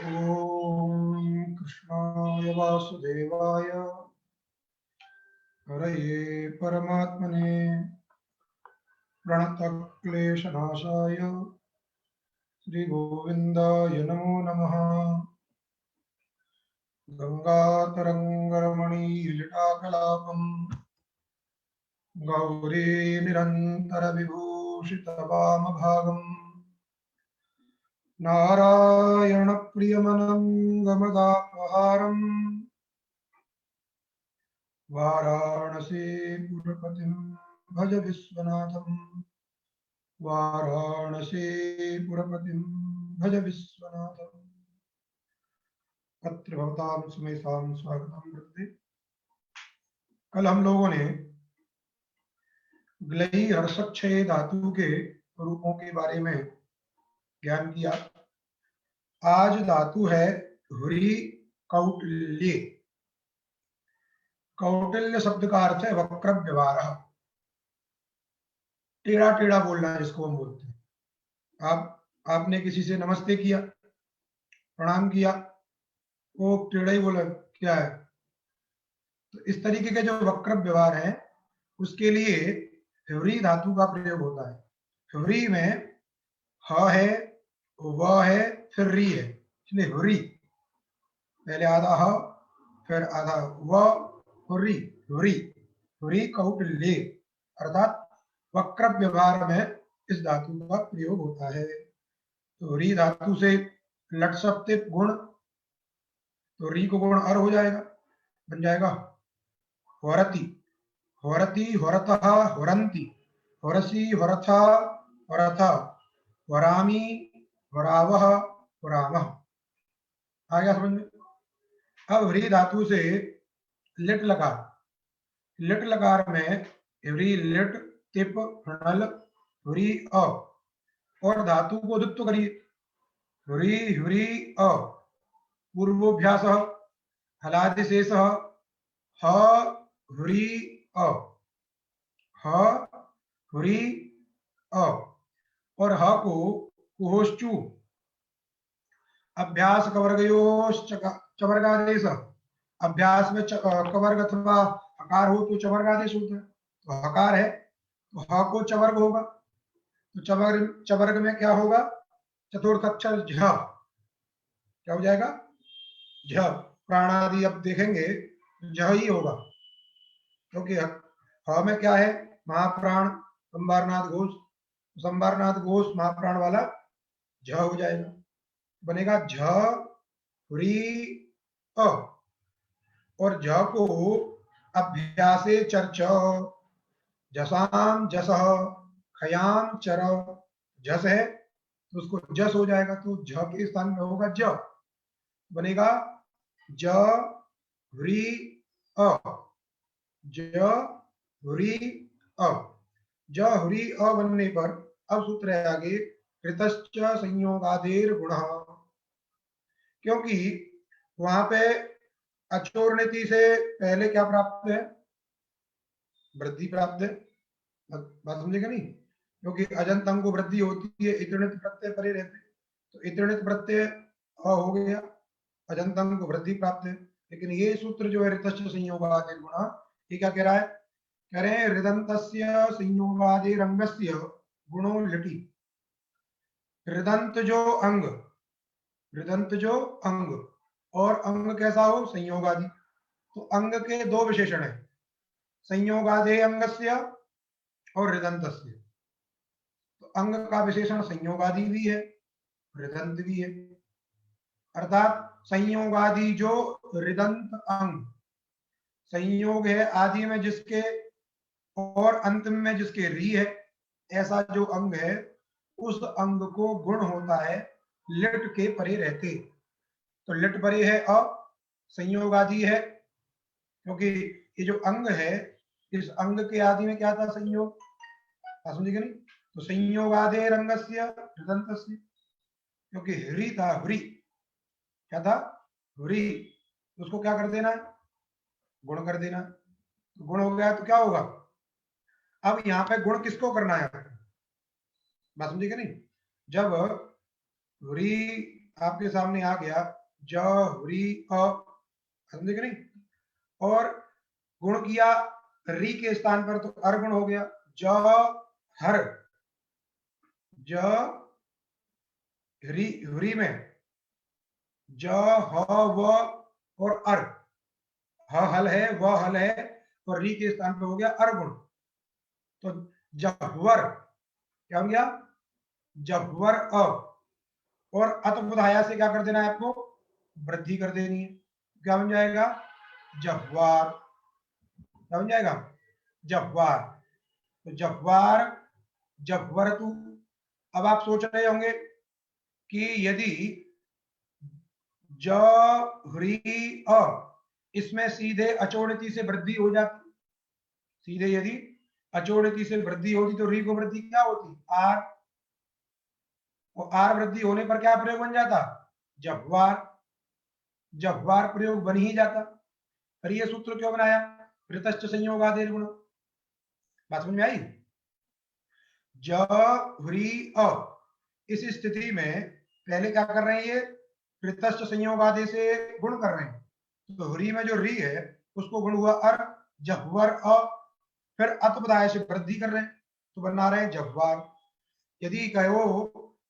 ॐ कृष्णाय वासुदेवाय हरये परमात्मने प्रणतक्लेशनाशाय श्रीगोविन्दाय नमो नमः। गङ्गातरङ्गरमणीयजटाकलापम् गौरी निरन्तरविभूषितवामभागम् नारायणप्रियमनङ्गमदापहारम् वाराणसीपुरपतिं भज विश्वनाथम् वाराणसीपुरपतिं भज विश्वनाथम्। अत्र भवतां सुमेषां स्वागतम् वर्तते। कल हम लोगों ने ग्लई हर्षक्षय धातु के रूपों के बारे में ज्ञान किया। आज धातु है हुरी कौटिल्य। कौटिल्य शब्द का अर्थ है वक्र व्यवहार, टेढ़ा टेढ़ा बोलना जिसको हम बोलते हैं। आपने किसी से नमस्ते किया, प्रणाम किया, वो टेढ़ा ही बोला क्या है, तो इस तरीके के जो वक्र व्यवहार है उसके लिए ह्री धातु का प्रयोग होता है। ह्री में ह है, व है, फिर री है, इसलिए ह्री। पहले आधा ह फिर आधा व, ह्री ह्री ह्री कौटिल्य अर्थात वक्र व्यवहार में इस धातु का प्रयोग होता है। तो री धातु से लट सकते गुण, तो री को गुण अर हो जाएगा, बन जाएगा होरति होरति होरतः होरन्ति होरसी होरथा होरथा वरामी वरावः वरामः। आ गया समझ में। अब ह्री धातु से लिट लकार, लिट लकार में ह्री लिट तिप नल ह्री अ, और धातु को दुत्व करिए ह्री ह्री अ, पूर्वोभ्यास हलादिशेष ह ह्री अ, ह ह्री अ, और ह को कुहोश्चु अभ्यास कवर्गयोश्च चवर्गादेश। अभ्यास में कवर्ग अथवा हकार हो तो चवर्गादेश होता है, तो हकार है तो ह को चवर्ग होगा, तो चवर्ग में क्या होगा, चतुर्थ अक्षर झ, क्या हो जाएगा झ। प्राणादि अब देखेंगे झ ही होगा, क्योंकि ह में क्या है महाप्राण संबारनाथ घोष, संबारनाथ घोष महाप्राण वाला झ हो जाएगा, बनेगा झ ह्री अ, और झ को अभ्यासे चर्च जसाम जस खयाम चर, जस है तो उसको जस हो जाएगा, तो झ के स्थान में होगा ज, बनेगा ज ह्री अ, ज ह्री अ। ज ह्री अ बनने पर अब सूत्र है आगे ऋतश्च संयोगादेर गुण, क्योंकि वहां पे अचोर्णति से पहले क्या प्राप्त है, वृद्धि प्राप्त है। बात समझेगा नहीं, क्योंकि अजंत अंग को वृद्धि होती है, इतृणित प्रत्यय परे रहते, तो इतृणित प्रत्यय अ हो गया, अजंत अंग को वृद्धि प्राप्त है। लेकिन ये सूत्र जो है ऋतश्च संयोगादेर गुण, ये क्या कह रहा है, कह रहे हैं ऋदंतस्य संयोगादेर अंगस्य गुणो लिटि। ऋदंत जो अंग, ऋदंत जो अंग, और अंग कैसा हो संयोगादि, तो अंग के दो विशेषण है, संयोगादे अंगस्य और ऋदंतस्य। तो अंग का विशेषण संयोगादि भी है, ऋदंत भी है, अर्थात संयोगादि जो ऋदंत अंग, संयोग है आदि में जिसके और अंत में जिसके री है, ऐसा जो अंग है उस अंग को गुण होता है लिट के परे रहते। तो लिट परे है अ, संयोग आदि है, क्योंकि ये जो अंग है इस अंग के आदि में क्या था संयोग, समझेगा नहीं, तो संयोग आदे रंगस्य हृदंतस्य, क्योंकि ह्री था, ह्री क्या था ह्री, उसको क्या कर देना है गुण कर देना, तो गुण हो गया तो क्या होगा, अब यहाँ पे गुण किसको करना है, बात समझेगा नहीं, जब ह्री आपके सामने आ गया ज री अ, समझे कि नहीं, और गुण किया री के स्थान पर तो अर गुण हो गया, ज हर, ज री में ज ह व और अर, ह हल है, व हल है, और री के स्थान पर हो गया अर गुण। तो जहवर क्या हो गया, जहवर अ, और अतबुधाया से क्या कर देना है आपको, वृद्धि कर देनी है, क्या बन जाएगा, जहवार, क्या बन जाएगा, जहवार। तो जहवार, जहवरतु। अब आप सोच रहे होंगे कि यदि ज ह्री अ इसमें सीधे अचोड़ती से वृद्धि हो जाती, सीधे यदि अचोड़ती से वृद्धि होती तो री को वृद्धि क्या होती, आर, और आर वृद्धि होने पर क्या प्रयोग बन जाता, जहवार, जहवार प्रयोग बन ही जाता। पर ये सूत्र क्यों बनाया, ऋतश्च संयोगादेर गुण, बात समझ में आई। ज ह्री अ इस स्थिति में पहले क्या कर रहे हैं, ये ऋतश्च संयोगादि से गुण कर रहे हैं। तो ह्री में जो री है उसको गुण हुआ अर, जहवर अ, फिर अतबदाय से वृद्धि कर रहे हैं तो बना रहे हैं जहवार। यदि कहो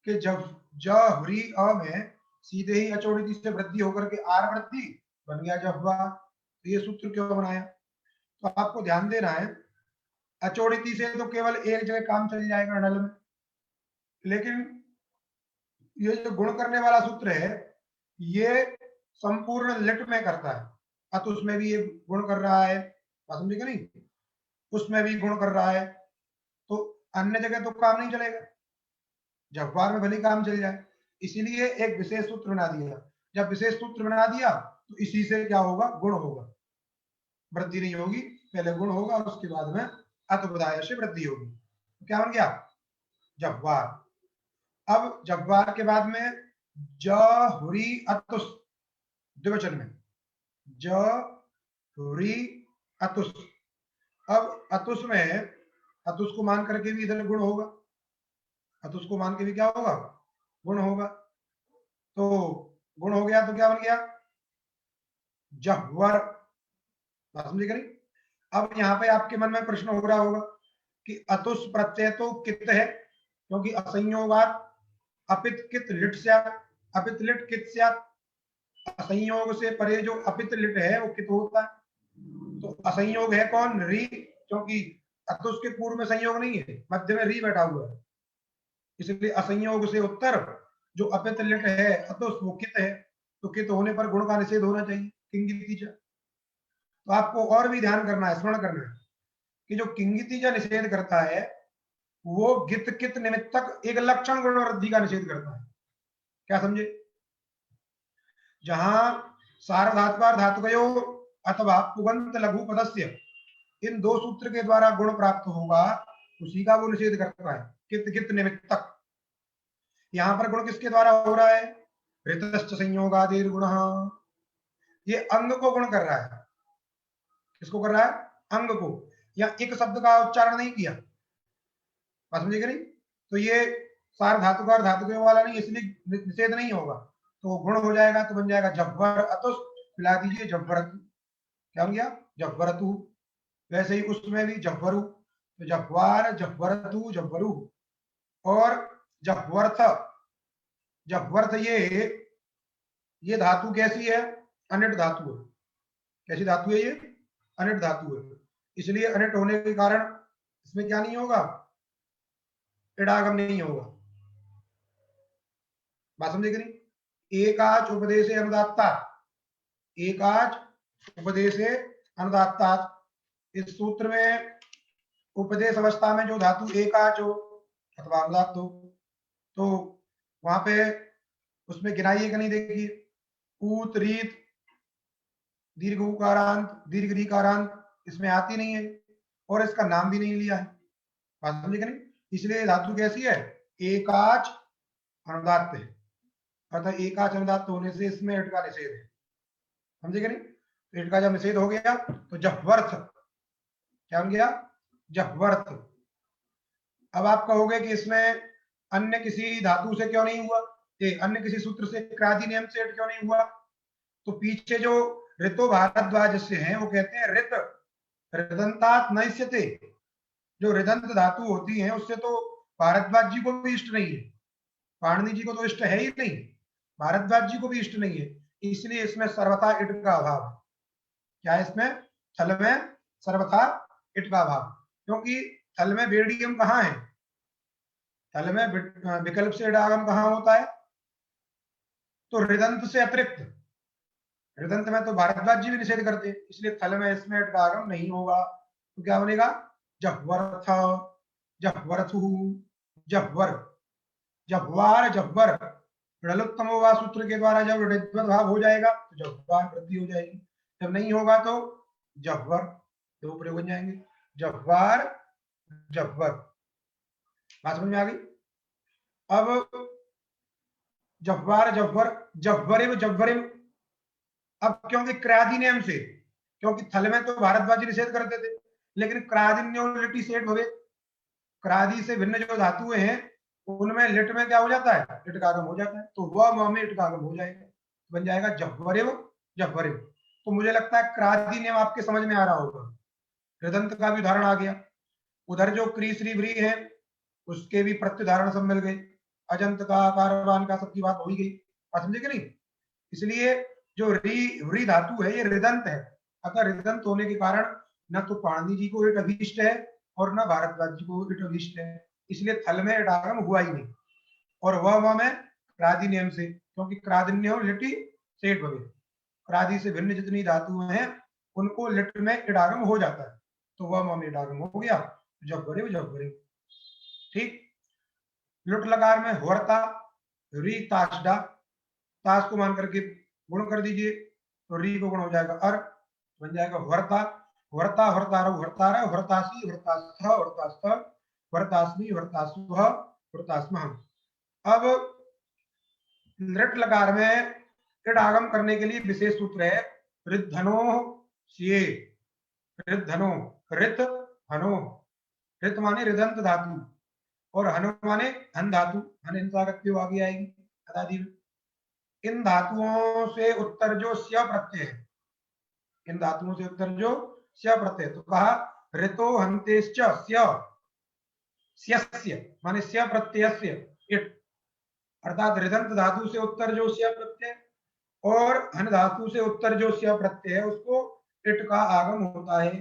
कि जब ज ह्री अ में सीधे ही अचोड़ती से वृद्धि होकर के आर वृद्धि बन गया जहवार, तो ये सूत्र क्यों बनाया। तो आपको ध्यान देना है, अचोड़ती से तो केवल एक जगह काम चल जाएगा नल में, लेकिन ये जो गुण करने वाला सूत्र है ये संपूर्ण लिट में करता है, अत उसमें भी ये गुण कर रहा है, समझे कि नहीं, उसमें भी गुण कर रहा है, तो अन्य जगह तो काम नहीं चलेगा, जगवार में भले काम चल जाए, इसीलिए एक विशेष सूत्र बना दिया। जब विशेष सूत्र बना दिया तो इसी से क्या होगा, गुण होगा, वृद्धि नहीं होगी, पहले गुण होगा और उसके बाद में अतबदाय से वृद्धि होगी, तो क्या बन गया, जगवार। अब जगवार के बाद में ज हुरी अतुस, द्विवचन में ज हुरी अतुस। अब अतुस में अतुस को मान करके भी इधर गुण होगा, अतुस को मान के भी क्या होगा, गुण होगा। तो गुण हो गया तो क्या बन गया, जहवर, समझे करी। अब यहाँ पे आपके मन में प्रश्न हो रहा होगा कि अतुस प्रत्यय तो कित है, क्योंकि असंयोगात अपित कित लिट से, अपित लिट कित से, असंयोग से परे जो अपित लिट है वो कित होता है। तो असंयोग है कौन, री, क्योंकि अतुस के पूर्व में संयोग नहीं है, मध्य में री बैठा हुआ है, इसलिए असंयोग से उत्तर जो अपित लिट है अतुस वो कित है, तो कित होने पर गुण का निषेध होना चाहिए, किंगितीजा। तो आपको और भी ध्यान करना है, स्मरण करना है कि जो किंगितीजा निषेध करता है वो गित कित निमित्तक एक लक्षण गुण वृद्धि का निषेध करता है, क्या समझे। जहां सार्वधातुकार धातुकयो अथवा पुगंत लघु पदस्य इन दो सूत्र के द्वारा गुण प्राप्त होगा उसी का वो निषेध करता है, कित कित निमित्तक। यहां पर गुण किसके द्वारा हो रहा है, ऋतश्च संयोगादेर गुण, ये अंग को गुण कर रहा है, किसको कर रहा है, अंग को, या एक शब्द का उच्चारण नहीं किया, बात समझे कि नहीं। तो ये सार धातुकार धातुकय वाला नहीं, इसलिए निषेध नहीं होगा, तो गुण हो जाएगा, तो बन जाएगा जब्बर अतुस, मिला दीजिए जब्बरतु, क्या बन गया, जब्बरतु। वैसे ही उसमें भी जब्बरु, तो जब्वार जब्बरतु जब्बरु, और जब्वर्थ, जब्वर्थ ये धातु कैसी है, अनिट धातु है, कैसी धातु है ये, अनिट धातु है, इसलिए अनिट होने के कारण इसमें क्या नहीं होगा, इडागम नहीं होगा, बात समझे कि नहीं। एकाच उपदेश अनुदात्ता, एकाच उपदेश अनुदात्ता, इस सूत्र में उपदेश अवस्था में जो धातु एकाच हो अथवा अनुदात्त हो तो वहां पे उसमें गिनाइए कि नहीं, देखिए ऊत रीत दीर्घ उकारांत दीर्घ रीकारांत इसमें आती नहीं है और इसका नाम भी नहीं लिया है, बात समझे कि नहीं। इसलिए धातु कैसी है, एकाच अनुदात्त है, अर्थात एकाच अनुदात्त होने से इसमें इट का निषेध है, समझे कि नहीं। तो इट का जब निषेध हो गया तो जहवर्थ क्या बन गया, जहवर्थ। अब आप कहोगे कि इसमें अन्य किसी धातु से क्यों नहीं हुआ, अन्य किसी सूत्र से क्रादि नियम से क्यों नहीं हुआ? तो पीछे जो ऋतो भारद्वाज से हैं वो कहते हैं ऋत ऋदंतात नैस्यते, जो ऋदंत धातु होती है उससे तो भारद्वाज जी को भी इष्ट नहीं है, पाणिनि जी को तो इष्ट है ही नहीं, भारद्वाज जी को भी इष्ट नहीं है, इसलिए इसमें सर्वथा इट का अभाव है। क्या है इसमें? थल में सर्वथा इट का अभाव, क्योंकि थल में बेड़ियम कहाँ है? थल में विकल्प से इडागम कहाँ होता है? तो ऋदंत से अतिरिक्त, ऋदंत में तो भारद्वाज जी भी निषेध करते हैं, इसलिए थल में इसमें इट का आगम नहीं होगा। तो क्या बनेगा? जह्वर्थ, जह्वरथु, जह्वर, जह्वार, जह्वर। ऋणोत्तम वा सूत्र के द्वारा जब ऋद्वत भाव हो जाएगा तो जह्वार वृद्धि हो जाएगी, जब नहीं होगा तो जह्वर, दो प्रयोग बन जाएंगे, जह्वार, जह्वर। बात समझ में आ गई? अब जह्वार, जह्वर, जह्वरिव, जह्वरिव। अब क्योंकि क्रादि नियम से, क्योंकि थल में तो भारद्वाजी निषेध करते थे, लेकिन क्रादिन्यो लिटि सेठ भवे, क्रादि से भिन्न जो धातुएं हैं उनमें लिट में क्या हो जाता है? लिट का आगम हो जाता है, तो वह म में लिट का आगम हो जाएगा, बन जाएगा जह्वरिव, जह्वरिव। तो मुझे लगता है क्रादि नियम आपके समझ में आ रहा होगा, हृदंत का भी उदाहरण आ गया, उधर जो क्री श्री व्री है उसके भी प्रत्युदाहरण सब मिल गए, अजंत का, कारवान का, सबकी बात हो ही गई। बात समझे कि नहीं? इसलिए जो री व्री धातु है ये ऋदंत है, अतः ऋदंत होने के कारण न तो पाणिनि जी को इट अभीष्ट है और न भारद्वाज जी को इट अभीष्ट है, इसलिए थल में इडागम हुआ ही नहीं। और वह में क्रादि नियम से, क्योंकि क्रादिन्य लिटि सेठ भवे, क्रादि से भिन्न जितनी धातुएं हैं उनको लिट में इडागम हो जाता है, तो वह में इडागम हो गया, जब बड़े जब बड़े। ठीक। लुट लकार में होरता, री ताशडा, ताश को मान करके गुण कर दीजिए तो री को गुण हो जाएगा अर, बन जाएगा वर्ता, वर्ता, वर्तार, वर्तारा, वर्तासी, वर्तास्थ, वर्तास्थ, वर्तास्मि, वर्तास्व, वर्तास्म। अब लृट लकार में इडागम करने के लिए विशेष सूत्र है ऋद्धनो सिए, ऋद्धनो, ऋत हनो, ऋत माने ऋदंत धातु और हनु माने हन धातु, हन इंसागत्यो आगे आएगी अदादि में। इन धातुओं से उत्तर जो स्य प्रत्यय है, इन धातुओं से उत्तर जो स्य प्रत्यय, तो कहा ऋतो हंतेश्च स्य, स्यस्य माने स्य प्रत्ययस्य इट, अर्थात ऋदंत धातु से उत्तर जो स्य प्रत्यय और हन धातु से उत्तर जो स्य प्रत्यय है उसको इट का आगम होता है,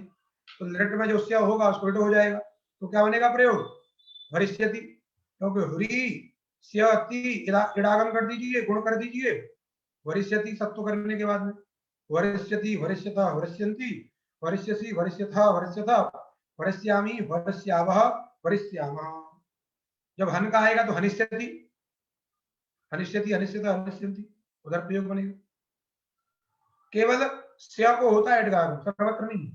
तो लिट में जो स्य होगा उसको इट हो जाएगा, तो क्या बनेगा प्रयोग? भरिष्यति, क्योंकि हुरी स्यति इडागम कर दीजिए, गुण कर दीजिए, वरिष्यति सत्व करने के बाद में वरिष्यति, वरिष्यता, वरिष्यन्ति, वरिष्यसि, वरिष्यथा, वरिष्यथा, वरिष्यामि, वरिष्यावः, वरिष्यामः। जब हन का आएगा तो हनिष्यति, हनिष्यति, हनिष्यता, हनिष्यन्ति, उधर प्रयोग बनेगा। केवल स्य को होता है इडगाम, सर्वत्र नहीं।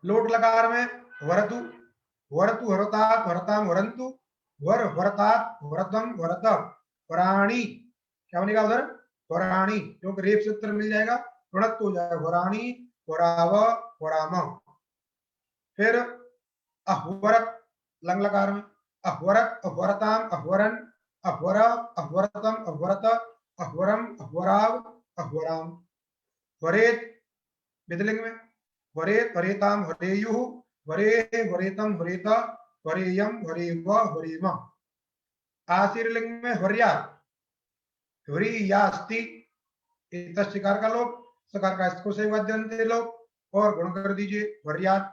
लोट लकार में वरतु, वरतु, वरतात, वरताम, वरंतु, वर, वरतात, वरतम, वरत, वराणी, क्या बनेगा उधर? वराणी, क्योंकि रेप से उत्तर मिल जाएगा, ऋणत्व हो जाएगा, वराणी, वराव, वराम। फिर अह्वरत लंग लकार में, अह्वरत, अह्वरताम, अह्वरन, अह्वर, अह्वरतम, अह्वरत, अह्वरम, अह्वराव, अह्वराम। वरेत विदलिंग में, वरेत, वरेताम, वरेयु, वरे, वरेतम, वरेता, वरेयम, वरेव, वरेम। आशीर्लिंग में वर्या, ह्वरीयास्ति, शिकार का लोप, सकार का इसको से वाद्यंते लोप और गुण कर दीजिए वर्यात,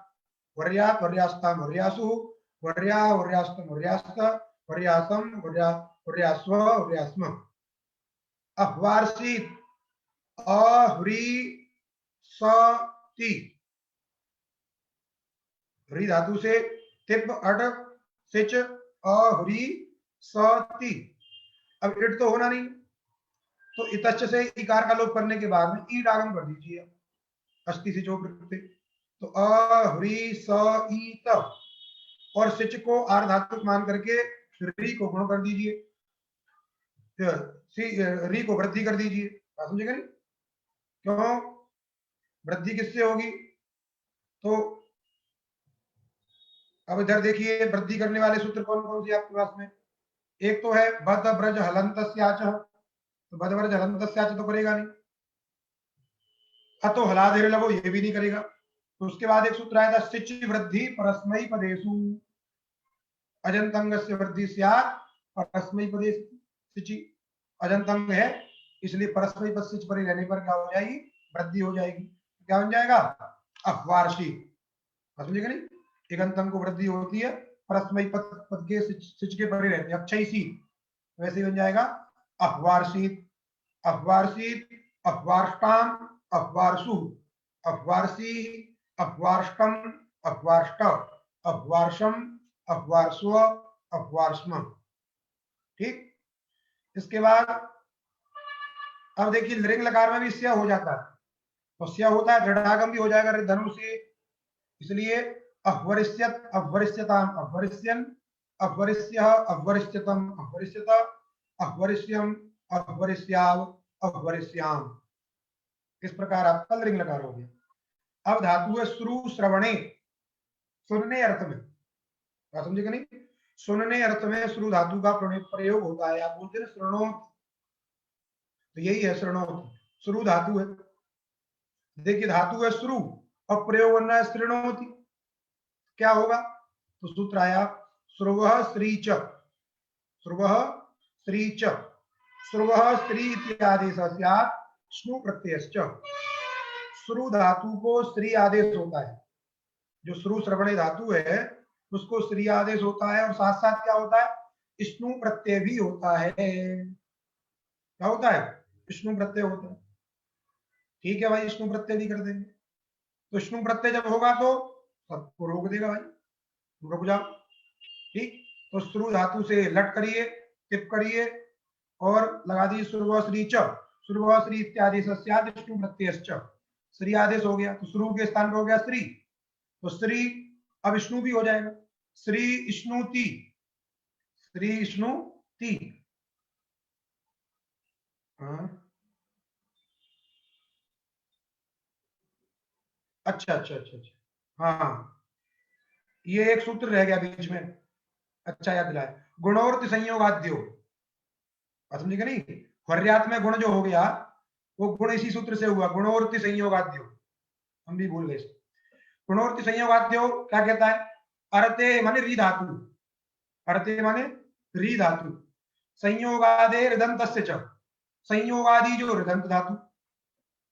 वर्यात, वर्यास्ताम, वर्यासु, वर्या, वर्यास्तम, वर्यास्त, वर्यासम, वर्या, वर्यास्व, वर्यास्म। अह्वार्षित, अह्री सति, ह्री धातु से तिप अट सिच अह्री सति। अब इट तो होना नहीं, तो इतच से इकार का लोप करने के बाद में ईट आगम कर दीजिए, अस्थि से जो प्रकृति, तो अह्री स ईत, और सिच को आर धातु मान करके री को गुण कर दीजिए, री को वृद्धि कर दीजिए। बात समझेगा नहीं? क्यों वृद्धि किससे होगी? तो अब इधर देखिए वृद्धि करने वाले सूत्र कौन कौन से आपके पास में, एक तो है बद ब्रज हलंतस्याच, तो बद ब्रज हलंतस्याच तो करेगा नहीं, अतो हलाधेर लगो ये भी नहीं करेगा। तो उसके बाद एक सूत्र आया था सिच वृद्धि परस्मयी पदेषु, अजंतंग से वृद्धि स्यात् परस्मयी पदे सिचि, अजंतंग है इसलिए परस्मयी पद सिच परे रहने पर क्या हो जाएगी, वृद्धि हो जाएगी। क्या बन जाएगा, अफवार्षी, समझेगा नहीं, एक अंतंग को वृद्धि होती है परस्मयी पद के सिच के परे रहते हैं, अच्छई सी, वैसे ही बन जाएगा अफवार्षित, अफवार्षित, अफवार्ष्टाम, अफवार्षु, अफवार्षी, अफवार्ष्टम, अफवार्ष्ट, अफवार्षम, अफवार्ष्व, अफवार्ष्म। ठीक, इसके बाद अब देखिए लिंग लकार में भी स्या हो जाता है, तो स्या होता है दृढ़ागम भी हो जाएगा धनु से, इसलिए अवरिष्यत, अवरिष्यताम, अवरिष्यन, अवरिष्य, अवरिष्यतम, अवरिष्यत, अवरिष्यम, अवरिष्याव, अवरिष्याम। इस प्रकार आपका लिंग लकार हो गया। अब धातु है श्रु श्रवणे, सुनने अर्थ में, क्या समझेगा नहीं, सुनने अर्थ में श्रु धातु का प्रयोग होता है। आप बोलते हैं श्रणो, तो यही है श्रणोत, श्रु धातु है। देखिए धातु है श्रु और प्रयोग करना है श्रृणोति, क्या होगा, तो सूत्र आया श्रुवः श्री च, श्रुवः श्री च, श्रुवः श्री इत्यादेश स्यात् श्नु प्रत्ययश्च। श्रु धातु को श्री आदेश होता है, जो श्रु श्रवणे धातु है उसको श्री आदेश होता है, और साथ साथ क्या होता है, स्नु प्रत्यय भी होता है। क्या होता है, स्नु प्रत्यय होता है। ठीक है भाई, स्नु प्रत्यय भी कर देंगे, तो स्नु प्रत्यय जब होगा तो सबको रोक देगा भाई, रुक जाओ। ठीक, तो श्रु धातु से लट करिए, टिप करिए और लगा दी श्रुव श्री च, श्रुव श्री इत्यादि सस्याद स्नु प्रत्ययश्च, श्री आदेश हो गया, तो श्रु के स्थान पर हो गया श्री, तो श्री अब स्नु भी हो जाएगा, श्री स्नुति, श्री स्नुति। अच्छा अच्छा अच्छा अच्छा, हाँ ये एक सूत्र रह गया बीच में, अच्छा याद दिलाया, गुणोर्थ संयोगाद्यो, समझेगा नहीं, हर्यात में गुण जो हो गया वो गुण इसी सूत्र से हुआ, गुणोर्थ संयोगाद्यो, हम भी भूल गए। गुणोर्थ संयोगाद्यो क्या कहता है, अर्थे माने री धातु, अर्थे माने री धातु, संयोगादे ऋदंतस्य च, संयोगादि जो ऋदंत धातु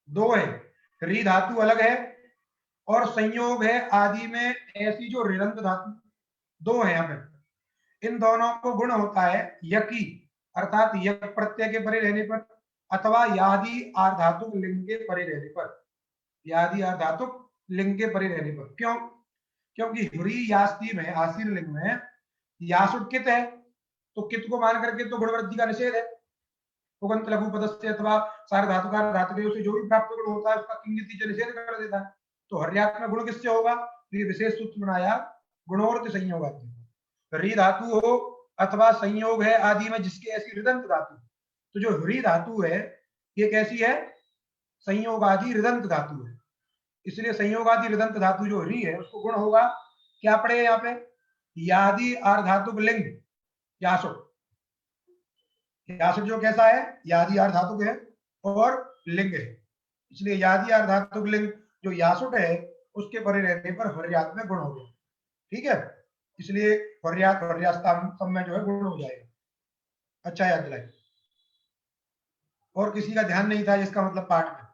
दो है, री धातु अलग है और संयोग है आदि में ऐसी जो ऋदंत धातु दो है यहाँ पे, इन दोनों को गुण होता है यकी, अर्थात यक प्रत्यय के परे रहने पर, अथवा यादि आर्धातुक लिंग के परे रहने पर, यादि आर्धातुक लिंग के परे रहने पर। क्यों, क्योंकि हुरी यास्ती में आसीन लिंग में यासुट कित है, तो कित को मान करके तो गुणवृद्धि का निषेध है, उगंत लघु पदस्य अथवा सार्वधातुकार धातुकयों से जो भी प्राप्त गुण होता है उसका किंगिति निषेध कर देता है। तो हर्यात में गुण किससे होगा, ये विशेष सूत्र बनाया गुणोर्थ संयोगाद्य, री धातु हो अथवा संयोग है आदि में जिसके ऐसी ऋदंत धातु, तो जो री धातु है ये कैसी है, संयोगादि ऋदंत धातु है, इसलिए संयोगादि ऋदंत धातु जो री है उसको गुण होगा, क्या पड़े यहाँ पे, यादि आर्धातुक लिंग यासुट, यासुट जो कैसा है, यादि आर्धातुक है और लिंग है, इसलिए यादि आर्धातुक लिंग जो यासुट है उसके परे रहने पर हर्यात में गुण हो गया। ठीक है, इसलिए हर्यात हर्यास्ताम में जो है गुण हो जाएगा। अच्छा याद दिलाए, और किसी का ध्यान नहीं था इसका मतलब पाठ में,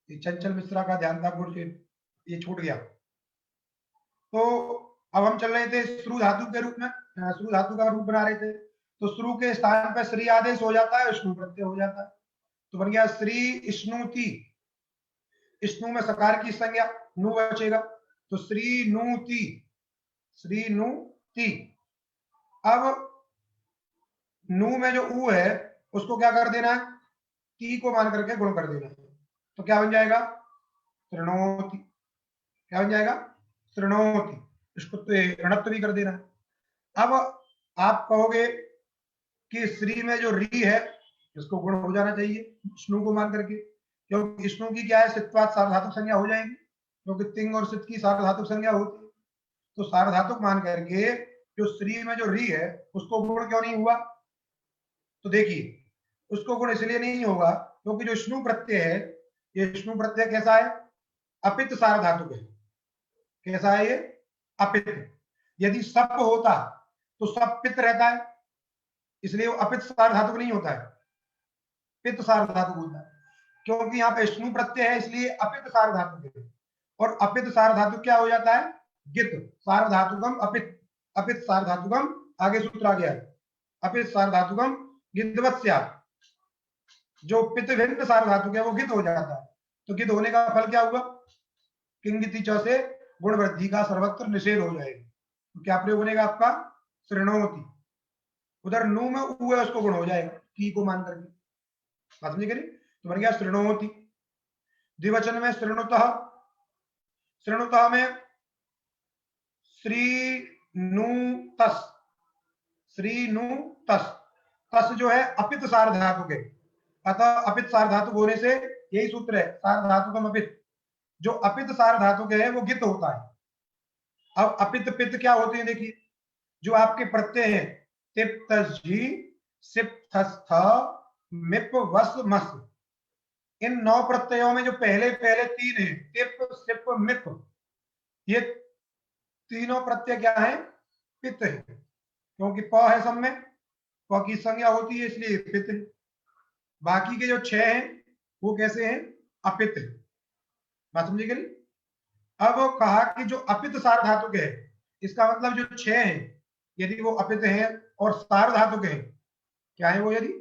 ये चंचल मिश्रा का ध्यान था, गुण ये छूट गया। तो अब हम चल रहे थे श्रु धातु के रूप में, श्रु धातु का रूप बना रहे थे, तो श्रु के स्थान पर श्री आदेश हो जाता है, स्नु प्रत्यय हो जाता है, तो बन गया श्री स्नुति, स्नु में सकार की संज्ञा नु बचेगा, तो श्री नुति, श्री नुति। अब नु में जो ऊ है उसको क्या कर देना है, ती को मान करके गुण कर देना है, तो क्या बन जाएगा, श्रृणोति, क्या बन जाएगा, श्रृणोति, इसको तो ऋणत्व भी कर देना है। अब आप कहोगे कि श्री में जो री है इसको गुण हो जाना चाहिए स्नु को मान करके, क्योंकि स्नु की क्या है, सित्वात सार्वधातुक संज्ञा हो जाएगी, क्योंकि तिंग और सित की सार्वधातुक संज्ञा होती है, तो सार्वधातुक मान करके जो श्री में जो री है उसको गुण क्यों नहीं हुआ? तो देखिए उसको गुण इसलिए नहीं होगा क्योंकि जो स्नु प्रत्यय है, ये स्नु प्रत्यय कैसा है? अपित सार्वधातुक है। कैसा है ये? अपित। यदि सप होता तो सप पित्त रहता है, इसलिए वो अपित सार्वधातुक नहीं होता है, पित्त सार्वधातुक होता है। क्योंकि यहाँ पे स्नु प्रत्यय है इसलिए अपित सार्वधातुक है। और अपित सार्वधातुक क्या हो जाता है? गित। सार्वधातुकम अपित, अपित सार्वधातुकम, आगे सूत्र आ गया है, अपित सार्वधातुकम गिद्धवत्स्या। जो पित्त भिन्न सार्वधातुक है वो गित हो जाता है। तो गित होने का फल क्या हुआ? किंगिति च से गुण वृद्धि का सर्वत्र निषेध हो जाएगा। तो क्या प्रयोग बनेगा आपका? शृणोति। उधर नु में उ है उसको गुण हो जाएगा, की को मान करके। बात समझ गई? तो बन गया शृणोति। द्विवचन में शृणुतः, शृणुतः में श्री नु तस, श्री नु तस, तस जो है अपित सार्वधातुक है, अतः अपित सार्वधातुक होने से यही सूत्र है, सार्वधातुकम अपित। जो अपित सार्वधातुक है वो गित होता है। अब अपित पित्त क्या होते हैं देखिए, जो आपके प्रत्यय हैं तिप तस जी सिप थस थ मिप वस मस, इन 9 प्रत्ययों में जो पहले पहले 3 हैं तिप सिप मिप, ये तीनों प्रत्यय क्या है? पित्त है। क्योंकि प है सब में, प की संज्ञा होती है इसलिए पित्त है। बाकी के जो 6 हैं वो कैसे हैं? अपित है। बात समझी गई? अब कहा कि जो अपित सार्वधातुक है, इसका मतलब जो 6 हैं यदि वो अपित हैं और सार्वधातुक हैं, क्या है वो? यदि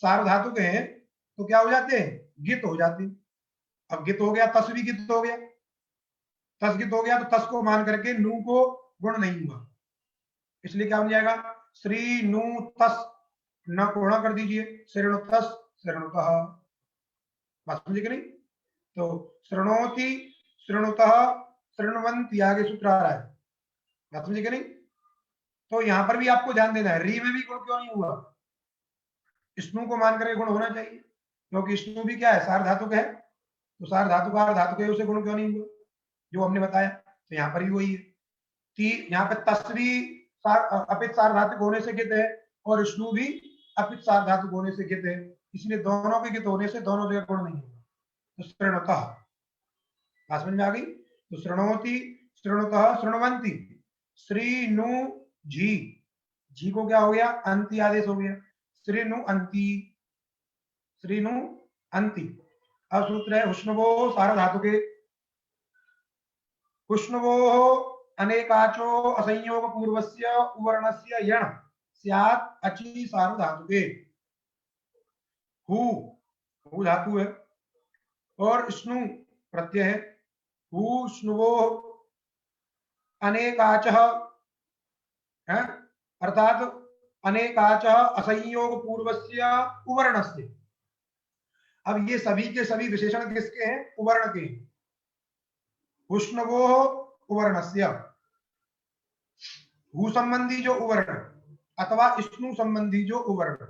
सार्वधातुक हैं तो क्या हो जाते हैं? गित हो जाते हैं। अब गित हो गया, तस भी गित हो गया, तस गित हो गया तो तस को मान करके नू को गुण नहीं हुआ, इसलिए क्या बन जाएगा? श्री नु तस, न को गुणा कर दीजिए, शृणु तस शृणुतः। बात समझे कि नहीं? तो शृणोति, शृणुतः, शृण्वन्ति, आगे सूत्र आ रहा है। बात समझे कि नहीं? तो यहां पर भी आपको ध्यान देना है, री में भी गुण क्यों नहीं हुआ? स्नु को मान करके गुण होना चाहिए, क्योंकि स्नु भी क्या है? सार्वधातुक है। तो सार्वधातुक धातुक है, उसे गुण क्यों नहीं हुआ? जो हमने बताया। तो यहाँ पर भी वही है, यहाँ पे तस भी अपित सार्वधातुक होने से गित है और स्नु भी अपित सार्वधातुक होने से गित है, इसलिए दोनों के गित होने से दोनों जगह गुण नहीं होगा। तो शृणुतः, समझ में आ गई? तो शृणोति, शृणुतः, शृण्वन्ति, श्री नु जी, जी को क्या हो गया? अंति आदेश हो गया, श्री नु अंति, श्री नु अंति। अब सूत्र है उष्णवो सार्वधातुके, उष्णवो अनेकाचो असंयोग पूर्वस्य उवर्णस्य यण स्यात् अचि सार्वधातुके। हु धातु है और स्नु प्रत्यय है। हु स्नुवो अनेकाचः है, अर्थात अनेकाचः असंयोग पूर्वस्य उवर्णस्य। अब ये सभी के सभी विशेषण किसके हैं? उवर्ण के। उष्णवो उवर्णस्य, हु संबंधी जो उवर्ण अथवा स्नु संबंधी जो उवर्ण,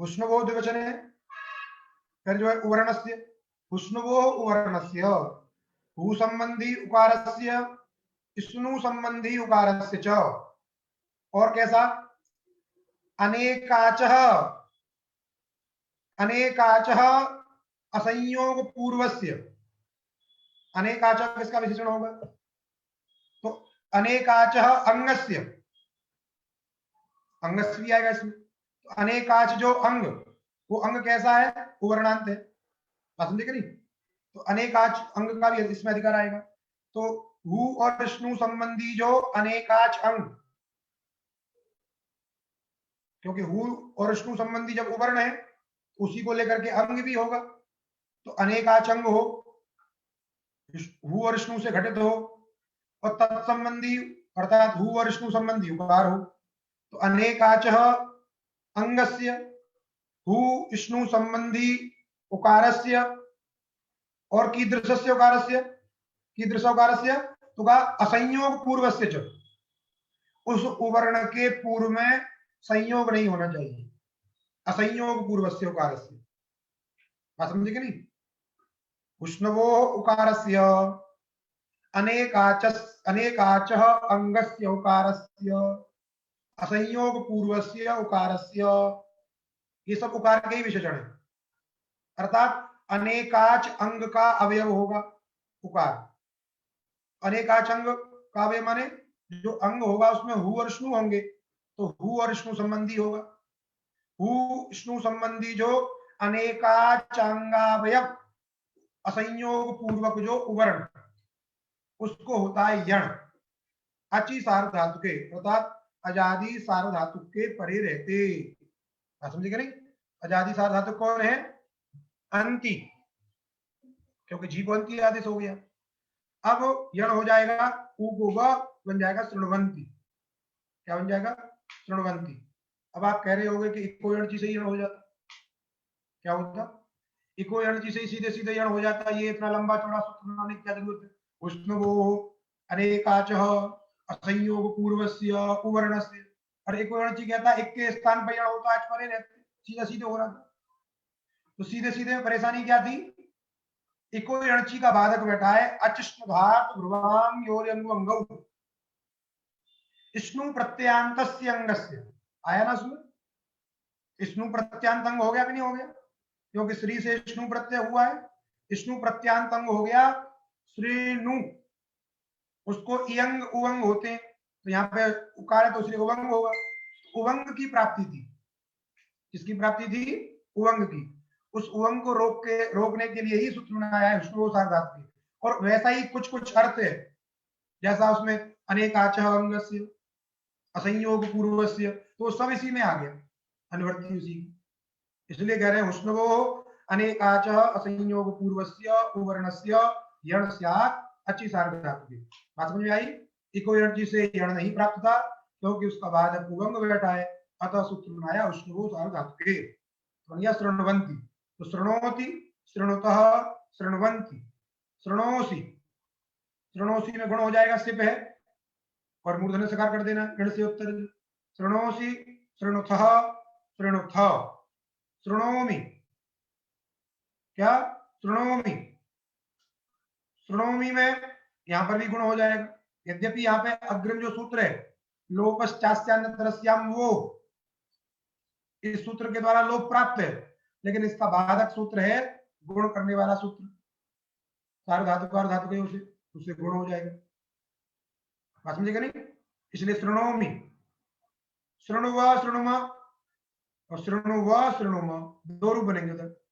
उष्णवो द्विवचन है, फिर जो है उवर्णस्य, उष्णवो उवर्णस्य, हु संबंधी उकारस्य, स्नु संबंधी उकारस्य च। और कैसा? अनेकाचः, अनेकाचः असंयोग पूर्वस्य, अनेकाचः किसका विशेषण होगा? तो अनेकाचः अंगस्य, अंगस्य भी आएगा इसमें। तो अनेकाच जो अंग, वो अंग कैसा है? उवर्णांत है। समझे कि नहीं? तो अनेकाच अंग का भी इसमें अधिकार आएगा। तो हु और स्नु संबंधी जो अनेकाच अंग, क्योंकि हु और स्नु संबंधी जब उवर्ण है उसी को लेकर के अंग भी होगा, तो अनेकाच अंग हो, हु और स्नु से घटित हो, और तत्संबंधी अर्थात हु और स्नु संबंधी उकार हो, तो अनेकाचः अंगस्य, हु स्नु संबंधी उकारस्य और कीदृशस्य उकारस्य, कीदृश उकारस्य तो का असंयोग पूर्वस्य च, उस उवर्ण के पूर्व में संयोग नहीं होना चाहिए, असंयोग पूर्वस्य उकारस्य। बात समझे कि नहीं? उष्णवो उकारस्य अनेकाचः अंगस्य उकारस्य असंयोग पूर्वस्य उकारस्य, ये सब उकार के ही विशेषण है। अर्थात अनेकाच अंग का अवयव होगा उकार। अनेकाच अंग का अवयव माने जो अंग होगा उसमें हु और श्नु होंगे, तो हु और श्नु संबंधी होगा। हु श्नु संबंधी जो अनेकाच अंगावयव असंयोग पूर्वक जो उवर्ण, उसको होता है यण। अचि सार्ध धातु के अर्थात अजादि सार्ध धातु के परे रहते। समझे कि नहीं? अजादि सार्ध धातु कौन है? अंति, क्योंकि जी को अंति आदेश हो गया। अब यण हो जाएगा, उ को व बन जाएगा शृण्वन्ति। क्या बन जाएगा? शृण्वन्ति। अब आप कह रहे होगे कि इको यण से ही यण हो जाता, क्या होता? इको यण से ही सीधे सीधे यण हो जाता, ये इतना लंबा चौड़ा सूत्र बनाने की क्या जरूरत है? उष्णवो अनेकाचः असंयोग पूर्वस्य उवर्णस्य। और इको यण कहता है एक के स्थान पर यण होता है, परे रहते, सीधा सीधे हो रहा था। तो सीधे सीधे में परेशानी क्या थी? इको यणची का बाधक बैठा है अचिष्णुधात भ्रुवाम योर्यंगौ स्नु प्रत्ययांतस्य अंगस्य। आया ना सुन? स्नु प्रत्यांत अंग हो गया कि नहीं हो गया? क्योंकि श्री से स्नु प्रत्यय हुआ है, स्नु प्रत्यांत अंग हो गया श्रीनु। उसको इयंग उवंग होते हैं, तो यहाँ पे उकार है तो इसलिए उवंग होगा। उवंग की प्राप्ति थी, किसकी प्राप्ति थी? उवंग की। उस उवंग को रोकने के लिए ही सूत्र बनाया है विष्णु सार्वधातु के। और वैसा ही कुछ कुछ अर्थ है, जैसा उसमें अनेकाचः अंगस्य असंयोग पूर्वस्य, तो सब इसी में आ गया, अनुवर्ती उसी की। इसलिए कह रहे हैं उष्णवो अनेकाचः असंयोग पूर्वस्य उवर्णस्य यण स्यात् अच्छी सार्वधातु की। बात समझ में आई? इको यण से यण नहीं प्राप्त था, क्योंकि उसका बाद उवंग बैठा है, अतः सूत्र बनाया उष्णवो सार्वधातु के। शृण्वन्ति, तो शृणोति, शृणुतः, शृण्वन्ति, शृणोसि। शृणोसि में गुण हो जाएगा, सिप है और मूर्धन्य सकार कर देना, गण से उत्तर। शृणोसि, शृणुतः, शृणुथ, शृणोमि। क्या? शृणोमि। शृणोमि में यहां पर भी गुण हो जाएगा। यद्यपि यहाँ पे अग्रिम जो सूत्र है लोपश्चास्यान्यतरस्याम, वो इस सूत्र के द्वारा लोप प्राप्त है, लेकिन इसका बाधक सूत्र है गुण करने वाला सूत्र, सार्वधातुकार धातु के उससे गुण हो जाएगा। बात समझेगा नहीं? इसलिए शृणोमि, शृणुवा, शृणुमा और शृणुवा, शृणुमा, दो रूप बनेंगे उधर।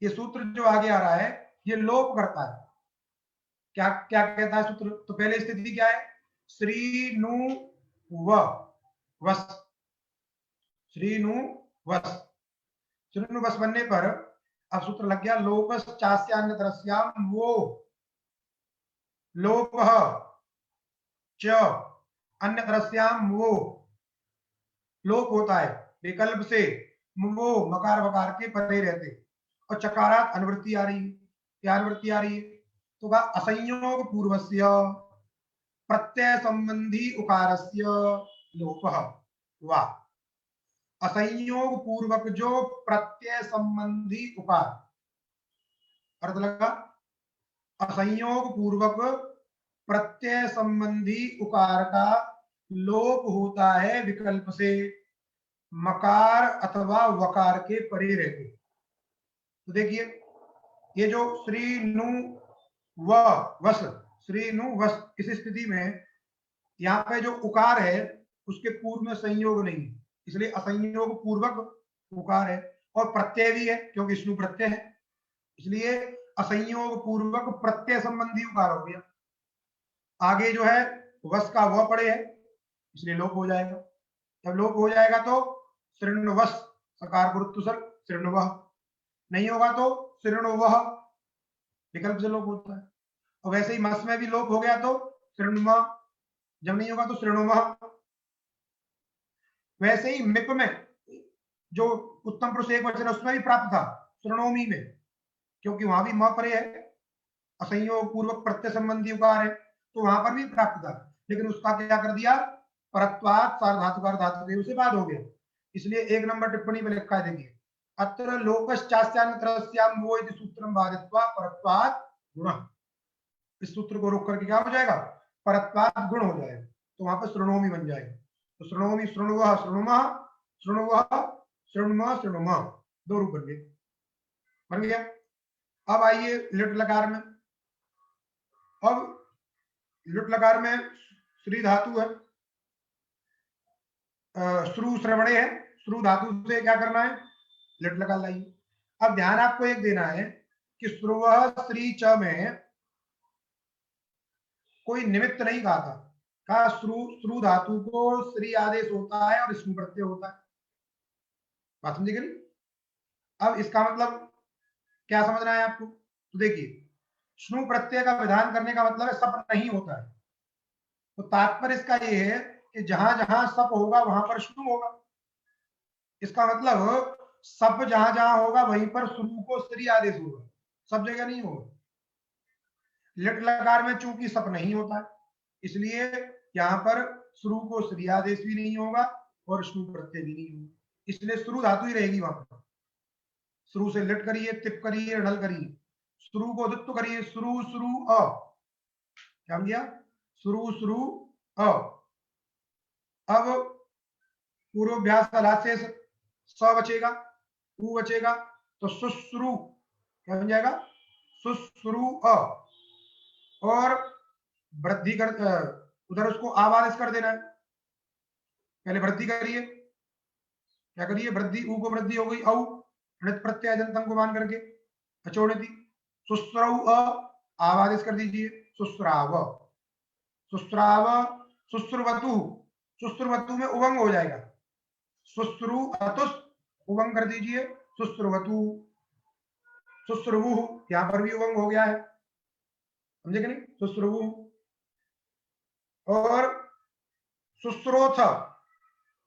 ये सूत्र जो आगे आ रहा है ये लोप करता है। क्या क्या कहता है सूत्र? तो पहले स्थिति क्या है? श्री नु व वस, श्री नु वस। श्री नु वस बनने पर अब सूत्र लग गया लोपश्चास्यान्यतरस्याम, वो लोपः च अन्यतरस्याम, वो लोप होता है विकल्प से, वो मकार वकार के परे रहते, और चकारात अनुवृत्ति आ रही है। क्या अनुवृत्ति आ रही है? तो का असंयोग पूर्वस्य प्रत्यय संबंधी उकारस्य लोपः वा। असंयोग पूर्वक जो प्रत्यय संबंधी उकार, अर्थ लगा? असंयोग पूर्वक प्रत्यय संबंधी उकार का लोप होता है विकल्प से, मकार अथवा वकार के परे रहते। तो देखिए ये जो श्री नु व वस, श्री नु वस, इस स्थिति में यहाँ पे जो उकार है उसके पूर्व में संयोग नहीं, इसलिए असंयोग पूर्वक उकार है, और प्रत्यय भी है क्योंकि स्नु प्रत्यय है, इसलिए असंयोग पूर्वक प्रत्यय संबंधी उकार हो गया। आगे जो है वस का व पड़े है, इसलिए लोप हो जाएगा। जब लोप हो जाएगा तो शृण्वस, सकार गुरुत्व सर्ग, शृण्वः। नहीं होगा तो शृण्वः, विकल्प से लोप होता है। और वैसे ही मस में भी लोप हो गया तो शृण्व, जब नहीं होगा तो शृण्वः। वैसे ही मिप में जो उत्तम पुरुष एक वचन उसमें भी प्राप्त था शृणोमी में, क्योंकि वहां भी म परे है, असंयोग पूर्वक प्रत्यय संबंधी उकार है, तो वहां पर भी प्राप्त था, लेकिन उसका क्या कर दिया? परत्वात् सार्वधातुकार धातु से बाद हो गया। इसलिए एक नंबर टिप्पणी में लिखा है, देखिए अत्र लोपश्चास्यान्यतरस्याम वो इति सूत्रम बाधित्वा परत्वात् गुणः। इस सूत्र को रोक करके क्या हो जाएगा, परत्वात् गुण हो जाएगा, तो वहां पर श्रृणोमि बन जाएगा। तो श्रृणोमि, शृणुवः, शृणुमः, शृणुवः, शृणुमः, शृणुमः, दो रूप बन गए, बन गया। अब आइए लिट लकार में। अब लिट लकार में श्री धातु है, श्रु श्रवणे है, श्रु धातु से क्या करना है, लिट लकार लाइए। अब ध्यान आपको एक देना है कि श्रुवः श्री च में कोई निमित्त नहीं कहा था, कहा श्रु धातु को श्री आदेश होता है और स्नु प्रत्यय होता है। बात समझे नहीं? अब इसका मतलब क्या समझना है आपको, तो देखिए स्नु प्रत्यय का विधान करने का मतलब है सप नहीं होता है, तो तात्पर्य इसका ये है कि जहां जहां सप होगा वहां पर स्नु होगा। इसका मतलब सप जहां जहां होगा वहीं पर स्नु को श्री आदेश होगा, सब जगह नहीं होगा। लिट लकार में चूंकि सप नहीं होता है, इसलिए यहाँ पर श्रु को श्री आदेश भी नहीं होगा और स्नु प्रत्यय भी नहीं होगा, इसलिए श्रु धातु ही रहेगी वहां पर। श्रु से लिट करिए, तिप करिए, ढल करिए, श्रु को दुत्व करिए, श्रु श्रु अ, क्या हो गया, श्रु श्रु अ। अब पूर्वाभ्यास का लास्ट से स बचेगा, उ बचेगा, तो सुश्रु क्या बन जाएगा, सुश्रु अ, और वृद्धि कर उधर उसको आवादेश कर देना है। पहले वृद्धि करिए, क्या करिए, वृद्धि, ऊ को वृद्धि हो गई, औ णित प्रत्यय जंतम को मान करके अचोड़िति, सुस्रव अ, आवादेश कर दीजिए, सुस्राव, सुस्राव, सुश्रुवतु, सुश्रुवतु में उवंग हो जाएगा, सुश्रु अतुस, उवंग कर दीजिए, सुश्रुवतु, सुश्रुवु, यहां पर भी उवंग हो गया है, समझे कि नहीं, सुश्रुवु। और सुश्रोथ,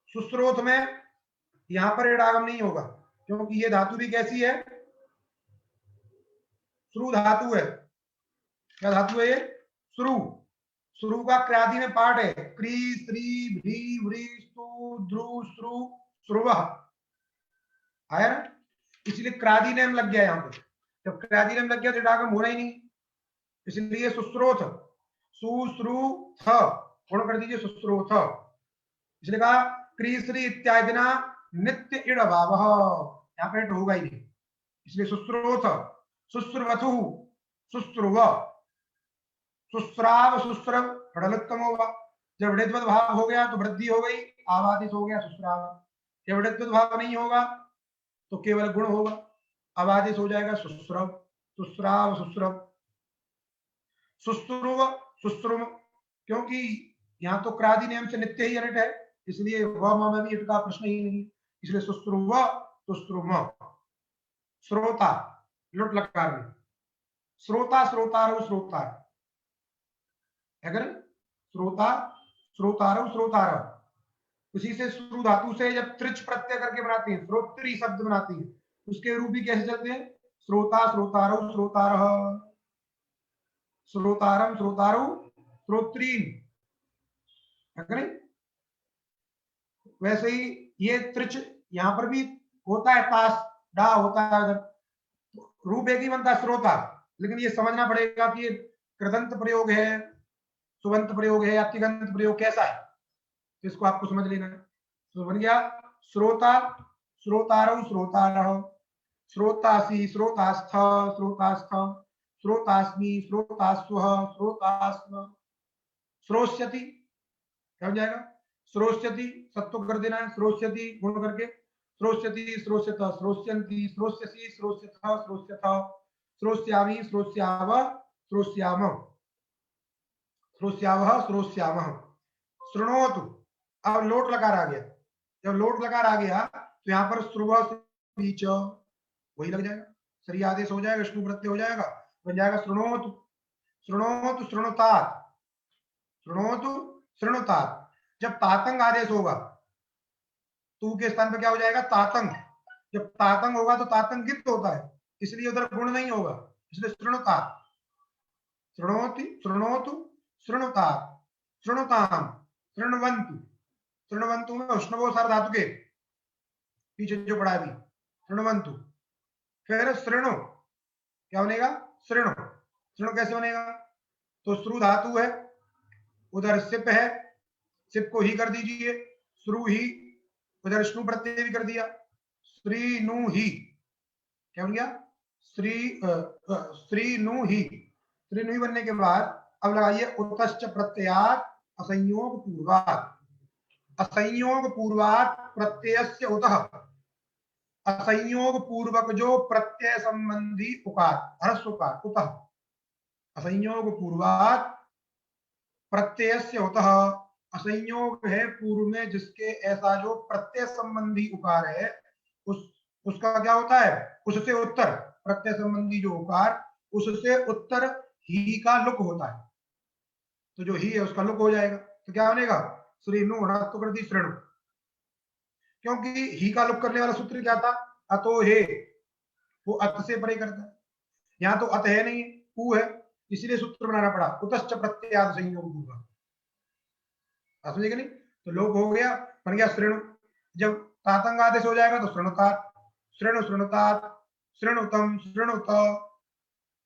सुश्रोथ में यहां पर इडागम नहीं होगा, क्योंकि ये धातु भी कैसी है, श्रु धातु है। क्या धातु है ये, श्रु। श्रु का क्रादि में पाठ है, क्री, श्री, भ्री, व्री, स्तु, ध्रु, श्रु, श्रुवः, आया ना, इसलिए क्रादि नेम लग गया यहाँ पे। जब क्रादि नेम लग गया तो इडागम होना ही नहीं, इसलिए सुश्रोथ, सुश्रु थ गुण कर दीजिए, सुश्रोथ। इसलिए कहा क्रीश्री इत्यादि ना नित्य इड भाव, यहाँ पे होगा ही नहीं, इसलिए सुश्रोथ, सुश्रुवथु, सुश्रुव, सुश्राव, सुश्रव, षडलोत्तम होगा। जब ऋद्वत भाव हो गया तो वृद्धि हो गई, आवादित हो गया सुश्राव। जब ऋद्वत भाव नहीं होगा तो केवल गुण होगा, आवादित हो जाएगा सुश्रव, सुश्राव, सुश्रव, सुश्रुव, सुश्रुम, क्योंकि यहाँ तो क्रादि नियम से नित्य ही अनिट है, इसलिए व में भी इट का प्रश्न ही नहीं, इसलिए सुश्रुव, सुश्रुम। श्रोता, लुट लकार में श्रोता, श्रोतारो, श्रोता, अगर श्रोता, श्रोतारो, श्रोतार, उसी से श्रु धातु से जब त्रिच प्रत्यय करके बनाते हैं, श्रोत्री शब्द बनाती है, उसके रूप भी कैसे चलते हैं, श्रोता, श्रोतारो, श्रोतार, श्रोतारम, श्रोतारो, श्रोत्रीन, वैसे ही ये त्रिच यहां पर भी होता है, तास डा होता है, रूप एक ही बनता है श्रोता, लेकिन ये समझना पड़ेगा कि ये कृदंत प्रयोग है, सुबंत प्रयोग है या तिगंत प्रयोग कैसा है, तो इसको आपको समझ लेना है। तो बन गया श्रोता, श्रोतारौ, श्रोतारः, श्रोतासी, श्रोतास्थ, श्रोतास्थ, श्रोतास्मि, श्रोतास्वः, श्रोतास्म, श्रोष्यति, क्या हो जाएगा, श्रोष्यति, सत्व कर देना है, श्रोष्यति गुण करके, श्रोष्यति, श्रोष्यत, श्रोष्यन्ति, श्रोष्यसि, श्रोष्यथ, श्रोष्यथ, श्रोष्यामि, श्रोष्याव, श्रोष्याम, श्रोष्यावः, श्रोष्यामः, शृणोतु। अब लोट लकार आ गया, जब लोट लकार आ गया तो यहाँ पर श्रुव, बीच वही लग जाएगा, श्री आदेश हो जाएगा, विष्णु प्रत्यय हो जाएगा, बन जाएगा शृणोतु, शृणोतु, शृणुतात, शृणोतु, शृणुतात। जब तातंग आदेश होगा तू के स्थान पर क्या हो जाएगा, तातंग। जब तातंग होगा तो तातंग गिप्त होता है, इसलिए उधर गुण नहीं होगा, इसलिए शृणुतात, शृणोति, शृणोतु, शृणुतात, शृणुताम, शृण्वन्तु, शृण्वन्तु में उष्णवो सार धातु के पीछे जो पड़ा अभी, शृण्वन्तु। फिर शृणु क्या बनेगा, शृणु, शृणु कैसे बनेगा, तो श्रु धातु है, उधर सिप है, सिप को ही कर दीजिए, श्रु ही, उधर श्नु प्रत्यय भी कर दिया, श्री नु ही, क्या बन गया? श्री नु ही बनने के बाद अब लगाइए उतश्च प्रत्ययात असंयोग पूर्वात, असंयोग पूर्वात प्रत्ययस्य उतः, असंयोग पूर्वक जो प्रत्यय संबंधी उकार, ह्रस्व उकार, उतः, असंयोग पूर्वात प्रत्ययस्य उतः, असंयोग है पूर्व में जिसके ऐसा जो प्रत्यय संबंधी उकार है, उसका क्या होता है? उससे उत्तर, प्रत्यय संबंधी जो उकार, उससे उत्तर ही का लुक होता है, तो जो ही है उसका लुक हो जाएगा, तो क्या बनेगा? श्रीनु तो कर दी श्रेणु, क्योंकि ही का लुक करने वाला सूत्र क्या था? अतो हे, वो अत से परे करता है, यहां तो अत है नहीं, उ है, इसलिए सूत्र बनाना पड़ा उतश्च प्रत्ययात संयोग पूर्व, समझे कि नहीं? तो लोप हो गया, बन गया श्रेणु। जब तातंग आदेश हो जाएगा तो श्रेणुतात, श्रेणु श्रेणुतात, श्रेणुतम श्रेणुत,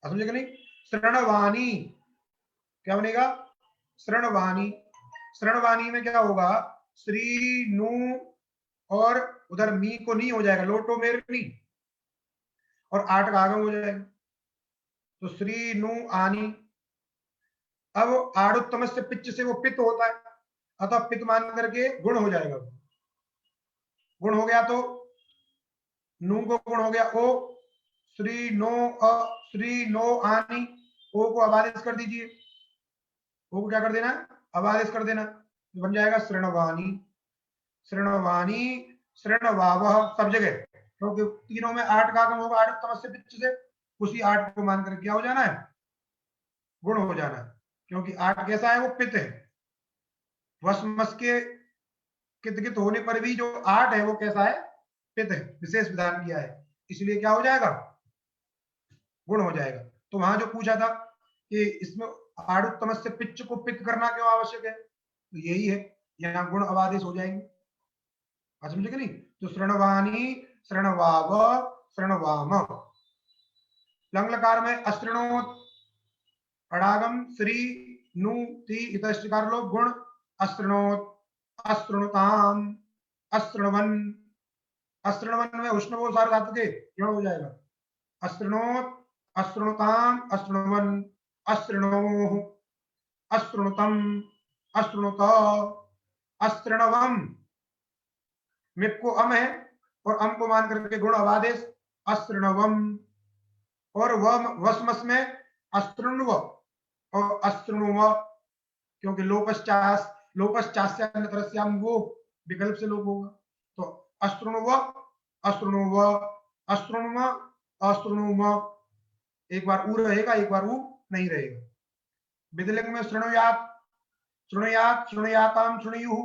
समझे कि नहीं? श्रेणवाणी क्या बनेगा? श्रेणवाणी, श्रेणवाणी में क्या होगा? श्री नु और उधर मी को नहीं हो जाएगा, लोटो मेर नहीं, और 8 का आगम हो जाएगा, तो श्री नु आनी। अब आड़ुत्तम से पिच से वो पित्त होता है, अतः पित्त मान करके गुण हो जाएगा, गुण हो गया तो नू को गुण हो गया ओ, श्री नो आनी, ओ को अबादेश कर दीजिए, ओ को क्या कर देना? अबादेश कर देना, बन जाएगा श्रेणवाणी, श्रेणवाणी, श्रेणवावह, सब जगह, क्योंकि तीनों में 8 का आगम होगा, आड़ुत्तम से पिच से, उसी 8 को मान करके क्या हो जाना है? गुण हो जाना है, क्योंकि 8 कैसा है? वो पित्त है, वसमस के कित होने पर भी जो 8 है वो कैसा है? पित्त है, विशेष विधान किया है, इसलिए क्या हो जाएगा? गुण हो जाएगा। तो वहां जो पूछा था कि इसमें आड़ुत्तम से पिच को पित्त करना क्यों आवश्यक है, तो यही है, यहाँ गुण अबादेश हो जाएंगे, समझे कि नहीं? तो श्रणवाणी, श्रणवाव, श्रणवाम, लंग लकार में अश्रणोत, अड़ागम श्री नु ती इतकार लोग गुण, अश्रणोत, अश्रणुताम, अश्रणवन, अश्रणवन में उष्ण वो सार धातु के यण हो जाएगा, अश्रणोत, अश्रणुताम, अश्रणवन, अश्रणोः, अश्रणुतम, अश्रणुत, अश्रणवम, मिप को अम है और अम को मान करके गुण अवादेश, अश्रणवम, और वसमस में अश्रणव और अश्रणुव, क्योंकि लोपश्चास्याम वो विकल्प से लोप होगा, तो अश्रणुव, अश्रणुव, अश्रणुव, अश्रणुम, एक बार ऊ रहेगा, एक बार ऊ नहीं रहेगा। विधिलिंग में श्रृणुयात, श्रृणुयात, श्रृणुयाताम, श्रृणुयुः,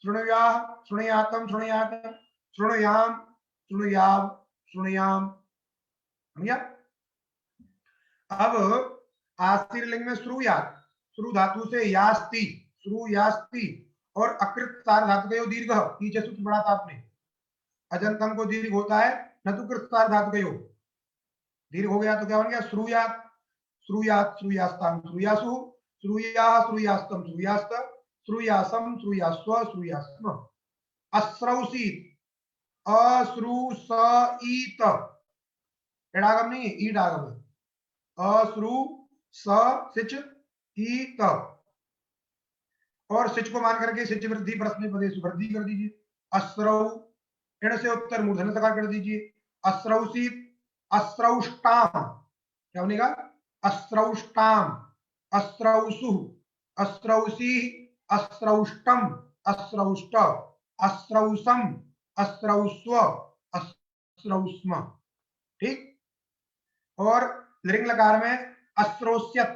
श्रृणुयाः, श्रृणुयातम, श्रृणुयात, श्रृणुयाम, श्रृणुयाव, श्रृणुयाम, समझा? अब आस्तिर लिंग में श्रुयात, श्रु धातु से यास्ति, श्रु यास्ति, और अकृत सार धातु का दीर्घ, पीछे सूत्र पढ़ा था आपने, अजंतम को दीर्घ होता है, न तो कृत सार धातु का दीर्घ हो गया तो क्या बन गया? श्रुयात, श्रुयात, श्रुयास्ताम, श्रुयासु, श्रुयाः, श्रुयास्तम, श्रुयास्त, श्रुयासम, श्रुयास्व, श्रुयास्म, अश्रौसीत, अश्रुसईत, एडागम नहीं है, ईडागम है, अश्रु स सिच ईत, और सिच को मान करके सिच वृद्धि प्रश्न पदे सुवृद्धि कर दीजिए, अश्रौ, इण से उत्तर मूर्धन्य सकार कर दीजिए, अश्रौसीत, अश्रौष्टाम, क्या बनेगा? अश्रौष्टाम, अश्रौसु, अश्रौसी, अश्रौष्टम, अश्रौष्ट, अश्रौसम, अश्रौस्व, अश्रौस्म, ठीक। और लिंग लकार में अस्त्रोस्यत,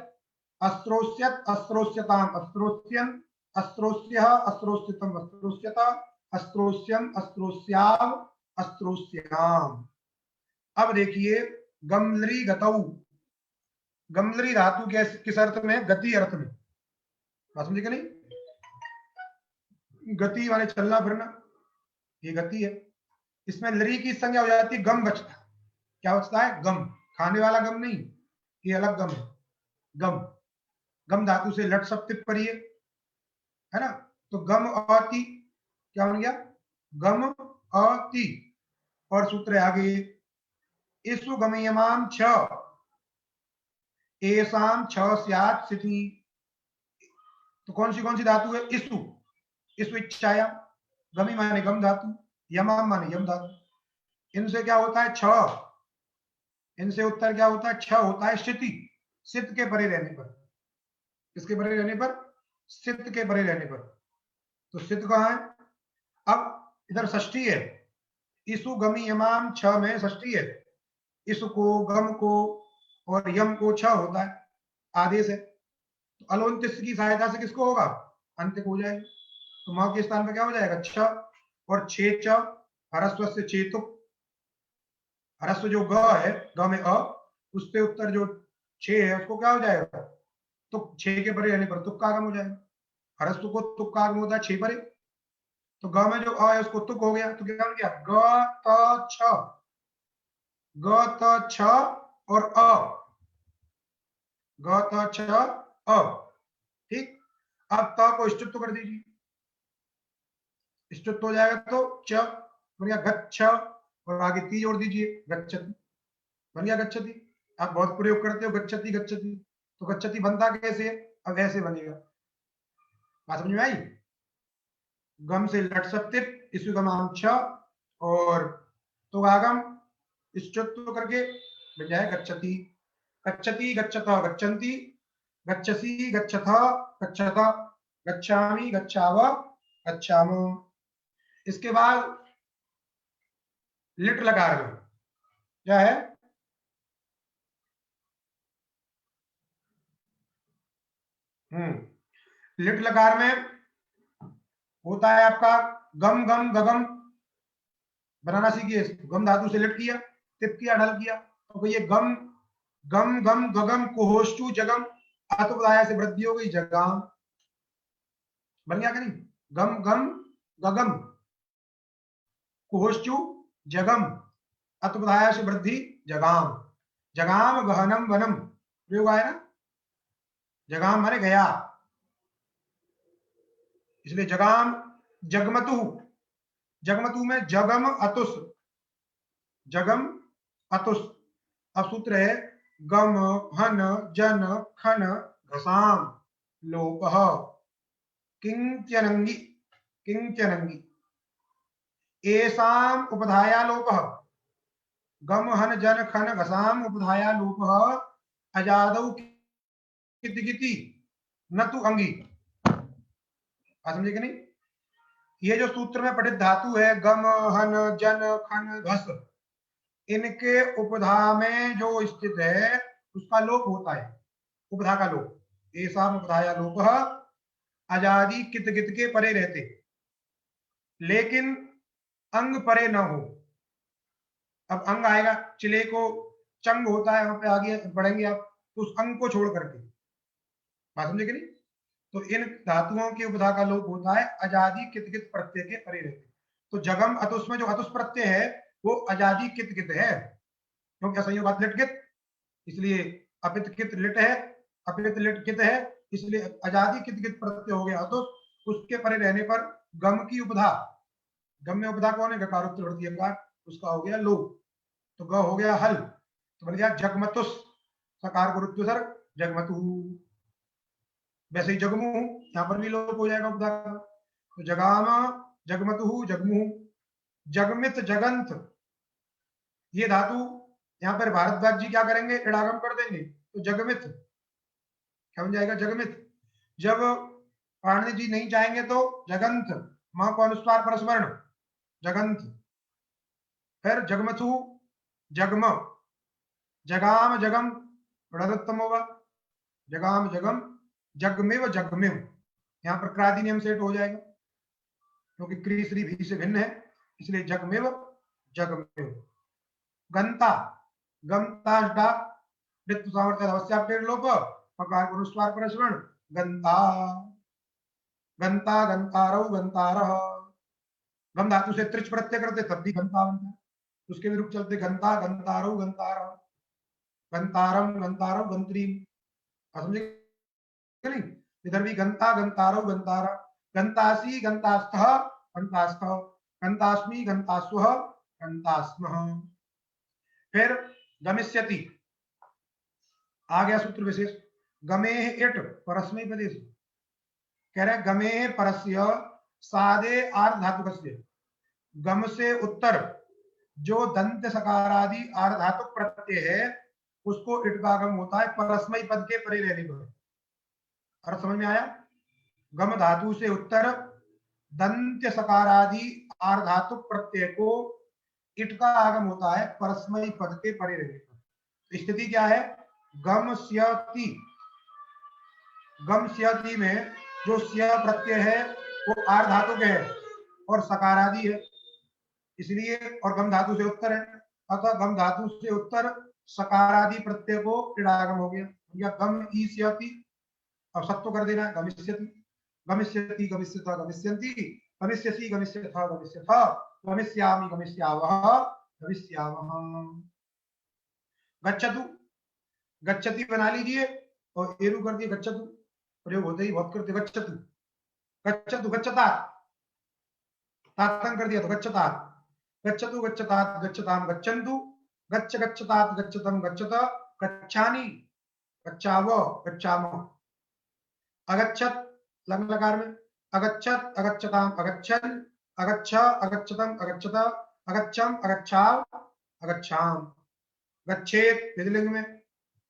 अस्त्रोस्यत, अस्त्रोस्यताम, अस्त्रोस्यन, अस्त्रोस्यः, अस्त्रोस्यतम, अस्त्रोस्यत, अस्त्रोस्यम, अस्त्रोस्याव, अस्त्रोस्याम। अब देखिए गमलरी गतौ, गमलरी धातु किस अर्थ में? गति अर्थ में, बात समझे कि नहीं? गति माने चलना फिरना, ये गति है, इसमें लरी की संज्ञा हो जाती है गम बचता, क्या बचता है? गम, खाने वाला गम नहीं, ये अलग गम है, गम, गम धातु से लट सप्तिप परिये, है ना, तो गम अति क्या बन गया, गम अति। और सूत्र है आगे, इसु गमयमाम छ एसाम छ स्यात् सिति। तो कौन सी धातु है, इसु, इसु इच्छाया, गमी माने गम धातु, यमाम माने यम धातु, इनसे क्या होता है छ, इनसे उत्तर क्या होता है, छ होता है स्थिति, सित के परे रहने पर, किसके परे रहने पर, सित के परे रहने पर। तो सित कहां है, अब इधर षष्ठी है, इसु गमी यमाम छ में षष्ठी है, इसु को गम को और यम को छ होता है, आदेश है, तो अलोन्तिस की सहायता से किसको होगा, अंत्य हो जाएगा, तो म के स्थान पर क्या हो जाएगा, छ, और छे च हरस्व से चेतुक, हरस्व जो ग है, ग में अ, उस पे उत्तर जो छे है उसको क्या हो जाएगा, तो छे के परे रहने पर तुक का आगम हो जाएगा, हरस्व को तुक का आगम होता है छे परे, तो ग में जो अ है उसको तुक हो गया, तो क्या बन गया, ग त छ, ग त छ और अ, ग त छ अ, ठीक। अब त को स्टुत्व कर दीजिए, स्टुत्व हो जाएगा तो च बन गया गच्छ, और आगे ती जोड़ दीजिए, गच्छति बन गया गच्छति। आप बहुत प्रयोग करते हो गच्छति गच्छति, तो गच्छति बनता कैसे, अब ऐसे बनेगा, बात समझ में आई, गम से लट सप्तिप, इसु गमाम छ, और तो आगम स्टुत्व करके बन जाए गच्छति, गच्छति गच्छत गच्छन्ति, गच्छसि गच्छथ गच्छत, गच्छामि गच्छाव गच्छाम। इसके बाद लिट लकार में क्या है, लिट लकार में होता है आपका गम गम गगम, बनाना सीखिए, गम धातु से लिट किया, तिप किया, ढल किया, तो ये गम गम गम गगम कुहोष्टु जगम, अतुपदाया से वृद्धि हो गई जगाम, बन गया कि नहीं, गम गम गगम कुहोष्टु जगम, अतुपदाया से वृद्धि जगाम, जगाम गहनम वनम, प्रयोग आया ना, जगाम माने गया, इसलिए जगाम, जगमतु, जगमतु में जगम अतुस, जगम अतुस। अब सूत्र है गम हन जन खन घसाम लोपः किंचनंगी, किंचनंगी एसाम उपधाया लोपः, गम हन जन खन घसाम उपधाया लोपः अजादौ किति न तु अंगी, बात समझे कि नहीं, ये जो सूत्र में पठित धातु है गम हन जन खन घस, इनके उपधा में जो स्थित है उसका लोप होता है, उपधा का लोप, ऐसा उपधाया लोप, आजादी कित कित के परे रहते, लेकिन अंग परे न हो। अब अंग आएगा, चिले को चंग होता है, वहां पे आगे बढ़ेंगे आप, तो उस अंग को छोड़ करके, बात समझे कि नहीं, तो इन धातुओं के उपधा का लोप होता है अजादी कित कित प्रत्यय के परे रहते, तो जगम अतुस में जो अतुस प्रत्यय है वो अजादी कित कित है, क्योंकि संयोग लिट कित, इसलिए अपित कित लिट है, अपित लिट कित है, इसलिए अजादी कित कित प्रत्यय हो गया, तो उसके परे रहने पर गम की उपधा, गम में उपधा कौन है, गकारोत्तरवर्ती अंगार, उसका हो गया लोप, तो ग हो गया हल, तो बन गया जगमतुस, सकार को रुत्व सर जगमतु, वैसे ही जगमु, यहां पर भी लोप हो जाएगा उपधा, तो जगाम जगमतु जगमु, जगमित जगंत, ये धातु यहाँ पर भारद्वाज जी क्या करेंगे, इड़ागम कर देंगे, तो जगमित क्या बन जाएगा, जगमित, जब पाणिनि जी नहीं चाहेंगे तो जगंत, मां को अनुस्वार परस्वर्ण जगंत, फिर जगमथु जगम, जगाम जगम ऋणोत्तम होगा, जगाम जगम जगमेव जगमेव, यहाँ पर क्रादि नियम सेट हो जाएगा, क्योंकि क्री श्री भी से भिन्न है, इसलिए जगमेव जगमेव। गंता गमता ऋतु सामर्थ्य अवश्य लोप, पकार पुरुस्वार परस्वर्ण गंता, गंता गंतारौ गंतारः, गम धातु से त्रिच प्रत्यय करते तब भी गंता बनता है, उसके विरुद्ध चलते गंता गंतारौ गंतारः, गंतारम गंतारौ गंत्री, समझे कि नहीं? इधर भी गंता, गंतारो, गंतारा, गंतासी, गंतास्थः, गंतास्थः, गंतास्मि, गंतास्वः, गंतास्मः। फिर गमिष्यति आ गया सूत्र विशेष। गमेः इट परस्मैपदेशु, कह रहे गमेः परस्य सादे आर्ध धातुकस्य, गम से उत्तर जो दंत सकारादि आर्ध धातुक प्रत्यय है उसको इट का आगम होता है परस्मय पद के परे रहने पर। अर्थ समझ में आया? गम धातु से उत्तर दंत्य सकारादि आर्ध धातुक प्रत्यय को इट का आगम होता है परस्मय पद के परे रहने पर। स्थिति क्या है? गम स्यति, गम स्यति में जो स्य प्रत्यय है वो आर्ध धातुक है और सकारादि है, इसलिए, और गम धातु से उत्तर है, अतः गम धातु से उत्तर सकारादि प्रत्यय को इडागम हो गया, या गम ईस्यति। अब सत्व कर देना, गमिष्यति, गमिष्यति, गमिष्यथ, गमिष्यन्ति, गमिष्यसि, गमिष्यथ, गमिष्यथ, गमिष्यामि, गमिष्यावः, गमिष्यामः। गच्छतु, गच्छति बना लीजिए और एरु कर दिए गच्छतु, प्रयोग होते ही बहुत करते। गच्छतु, गच्छतु, गच्छतात, तातंग कर दिया तो गच्छतात, गच्छतु, गच्छतात, गच्छताम, गच्छन्तु, गच्छ, गच्छतात, गच्छतम, गच्छत, गच्छानि, गच्छाव, गच्छामः। अगच्छत लंग लकार में, अगच्छत, अगच्छताम, अगच्छन्, अगच्छ, अगच्छतम, अगच्छत, अगच्छम, अगच्छाव, अगच्छाम। गच्छेत विधिलिंग में,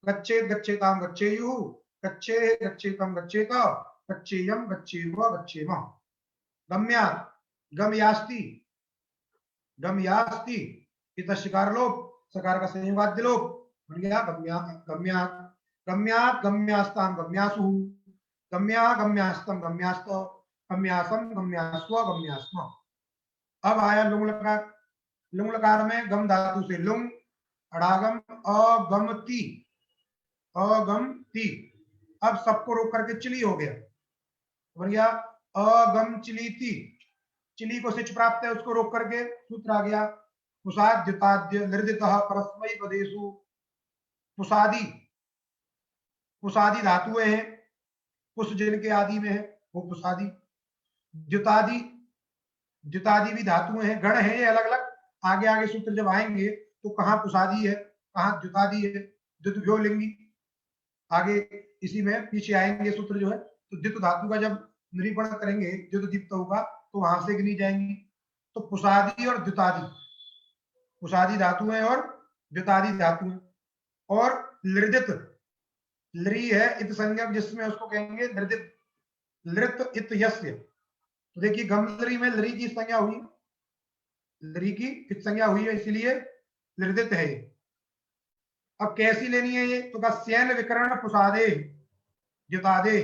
गच्छेत, गच्छेताम, गच्छेयुः, गच्छे, गच्छेतम, गच्छेत, गच्छेयम, गच्छेव, गच्छेम। गम्यात्, गमयास्ति, गमयास्ति, इत शिकार लोप, सकार का संयोगाद्य लोप, बन गया गम्या, गम्यात्, गम्यात्, गम्यास्ताम, गम्यासु, गम्या, गम्यास्तम, गम्यास्त, गम्यासम, गम्यास्व, गम्यास्म। अब आया लुंग लकार। लुंग लकार में गम धातु से लुंग, अड़ागम अगमति, अगमति। अब सबको रोक करके चिली हो गया, बन गया अगम चिलीति। चिली को सिच प्राप्त है, उसको रोक करके सूत्र आ गया पुषाद्युताद्य निर्दितः परस्मै पदेषु। पुषादि, पुषादि धातुएं हैं, पुष जिनके आदि में है वो पुषादि। द्युतादि, द्युतादि भी धातुएं हैं, गण है ये अलग अलग। आगे आगे सूत्र जब आएंगे तो कहाँ पुषादि है, कहाँ द्युतादि है, द्युतभ्यो लिंगी, आगे इसी में पीछे आएंगे सूत्र जो है। तो द्युत धातु का जब निरूपण करेंगे द्युत दीप्त होगा तो वहां से गिनी जाएंगी। तो पुषादि और द्युतादि, पुषादि धातु है और द्युतादि धातु है। और लृदित, लृ है इत संज्ञक जिसमें उसको कहेंगे लृदित, लृत इत यस्य। तो देखिए गमलरी में लरी की संज्ञा हुई, लरी की इत संज्ञा हुई है, इसलिए लृदित है। अब कैसी लेनी है ये? तो का सैन विकरण पुषादे द्युतादे।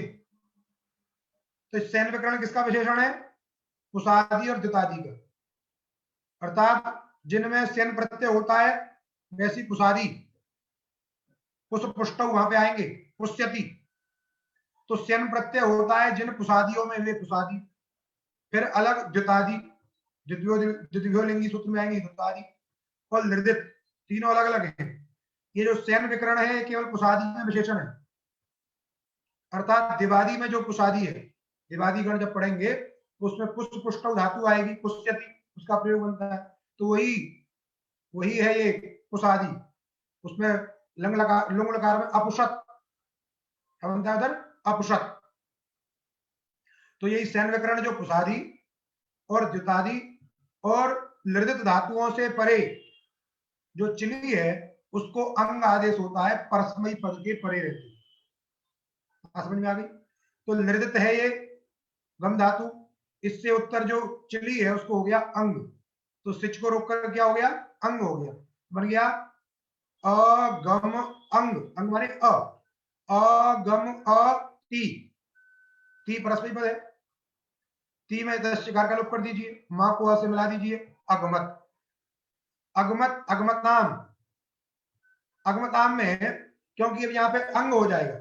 तो सैन विकरण किसका विशेषण है? पुषादि और द्युतादि का। अर्थात जिनमें सैन प्रत्यय होता है वैसी पुषादि, पुष पुष्ट वहां पे आएंगे, पुष्यति। तो सैन प्रत्यय होता है जिन पुषादियों में वे पुषादि। फिर अलग द्युतादि, द्वितीयो लिंगी सूत्र में आएंगे द्युतादि और निर्दित, तीनों अलग अलग हैं। ये जो सैन विकरण है केवल पुषादि में विशेषण है। अर्थात दिवादी में जो पुषादि है, दिवादी गण जब पढ़ेंगे तो उसमें पुष्ट पुष्ट धातु आएगी, पुष्यति, उसका प्रयोग बनता है। तो वही वही है ये पुषादि। उसमें लंग लकार, लुंग लकार में अपुषत, क्या बनता है उधर? अपुषत। तो यही सैन विकरण जो पुषादि और द्युतादि और लृदित धातुओं से परे जो चिली है उसको अंग आदेश होता है परस्मयी पद के परे रहते। समझ में आ गई? तो लृदित है ये गम धातु, इससे उत्तर जो चिली है उसको हो गया अंग। तो सिच को रोककर क्या हो गया? अंग हो गया, बन गया अगम अंग। अंग माने अगम ती, ती परस्मयी पद है। ती में 10 शिकार का लोप कर दीजिए, मां को अ से मिला दीजिए, अगमत। अगमत, अगमताम, अगमताम में क्योंकि अब यहाँ पे अंग हो जाएगा,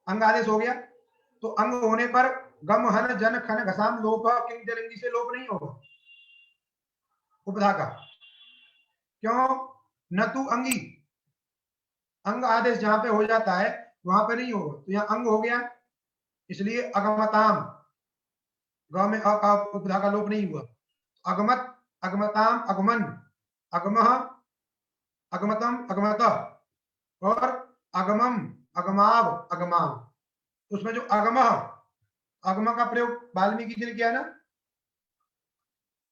अंग आदेश हो गया, तो अंग होने पर गम हन जन खन घसाम लोप किंग जलिंगी से लोप नहीं होगा उपधा का। क्यों? न तू अंगी, अंग आदेश जहां पे हो जाता है वहां पर नहीं होगा, तो यहाँ अंग हो गया, इसलिए अगमताम, ग में अ का उपधा का लोप नहीं हुआ। अगमत, अगमताम, अगमन, अगमः, अगमतम, अगमतः, और अगमम, अगमाव, अगमाम। उसमें जो अगमः, अगम का प्रयोग वाल्मीकि जी ने किया ना,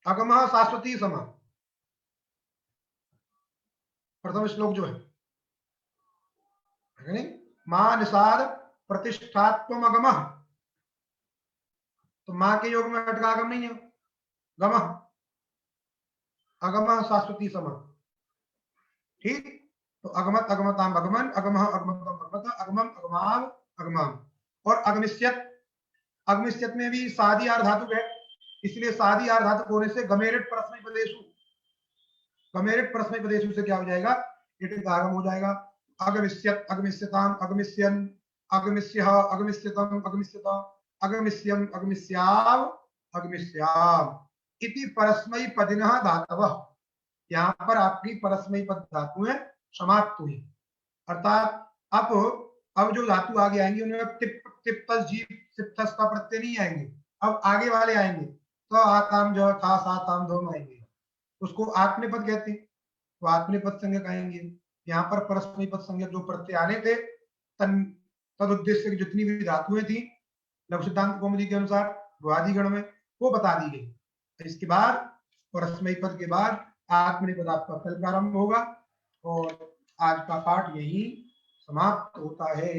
अगमः शाश्वती सम, प्रथम श्लोक जो है नहीं, मां निषाद प्रतिष्ठात्म अगमः, तो मां के योग में अटका अगम नहीं है, गमः, अगमः शाश्वती सम, ठीक। तो अगमत, अगमताम, अगमन, अगमः, अगमतम, अगमत, अगमम, अगमाव, अगमाम। और अगमिष्यत, अगमिष्यत में भी सादी आर धातु है, इसलिए सादी आर धातु होने से गमेरिट परस्मैपदेशु, गमेरिट परस्मैपदेशु से क्या हो जाएगा, इट आगम हो जाएगा। अगमिष्यत, अगमिष्यताम, अगमिष्यन, अगमिष्यः, अगमिष्यतम, अगमिष्यत, अगमिष्यम, अगमिष्याव, अगमिष्याम इति परस्मैपदिनः धातवः। यहाँ पर आपकी परस्मैपद धातुएं समाप्त हुई, अर्थात अब जो धातु आगे आएंगे उनमें टिप, टिप्तस, जीप, सिप्तस का प्रत्यय नहीं आएंगे, अब आगे वाले आएंगे, तो आताम जो था, साताम दोनों आएंगे, उसको आत्मनेपद कहते हैं, तो आत्मनेपद संज्ञक आएंगे। यहाँ पर परस्मैपद संज्ञक जो प्रत्यय आने थे, तद उद्देश्य की जितनी भी धातुएं थी लघु सिद्धांत कौमुदी के अनुसार द्वादिगण में, वो बता दी गई। इसके बाद परस्मैपद के बाद आत्मनेपद आपका कल प्रारंभ होगा, और आज का पाठ यही समाप्त होता है।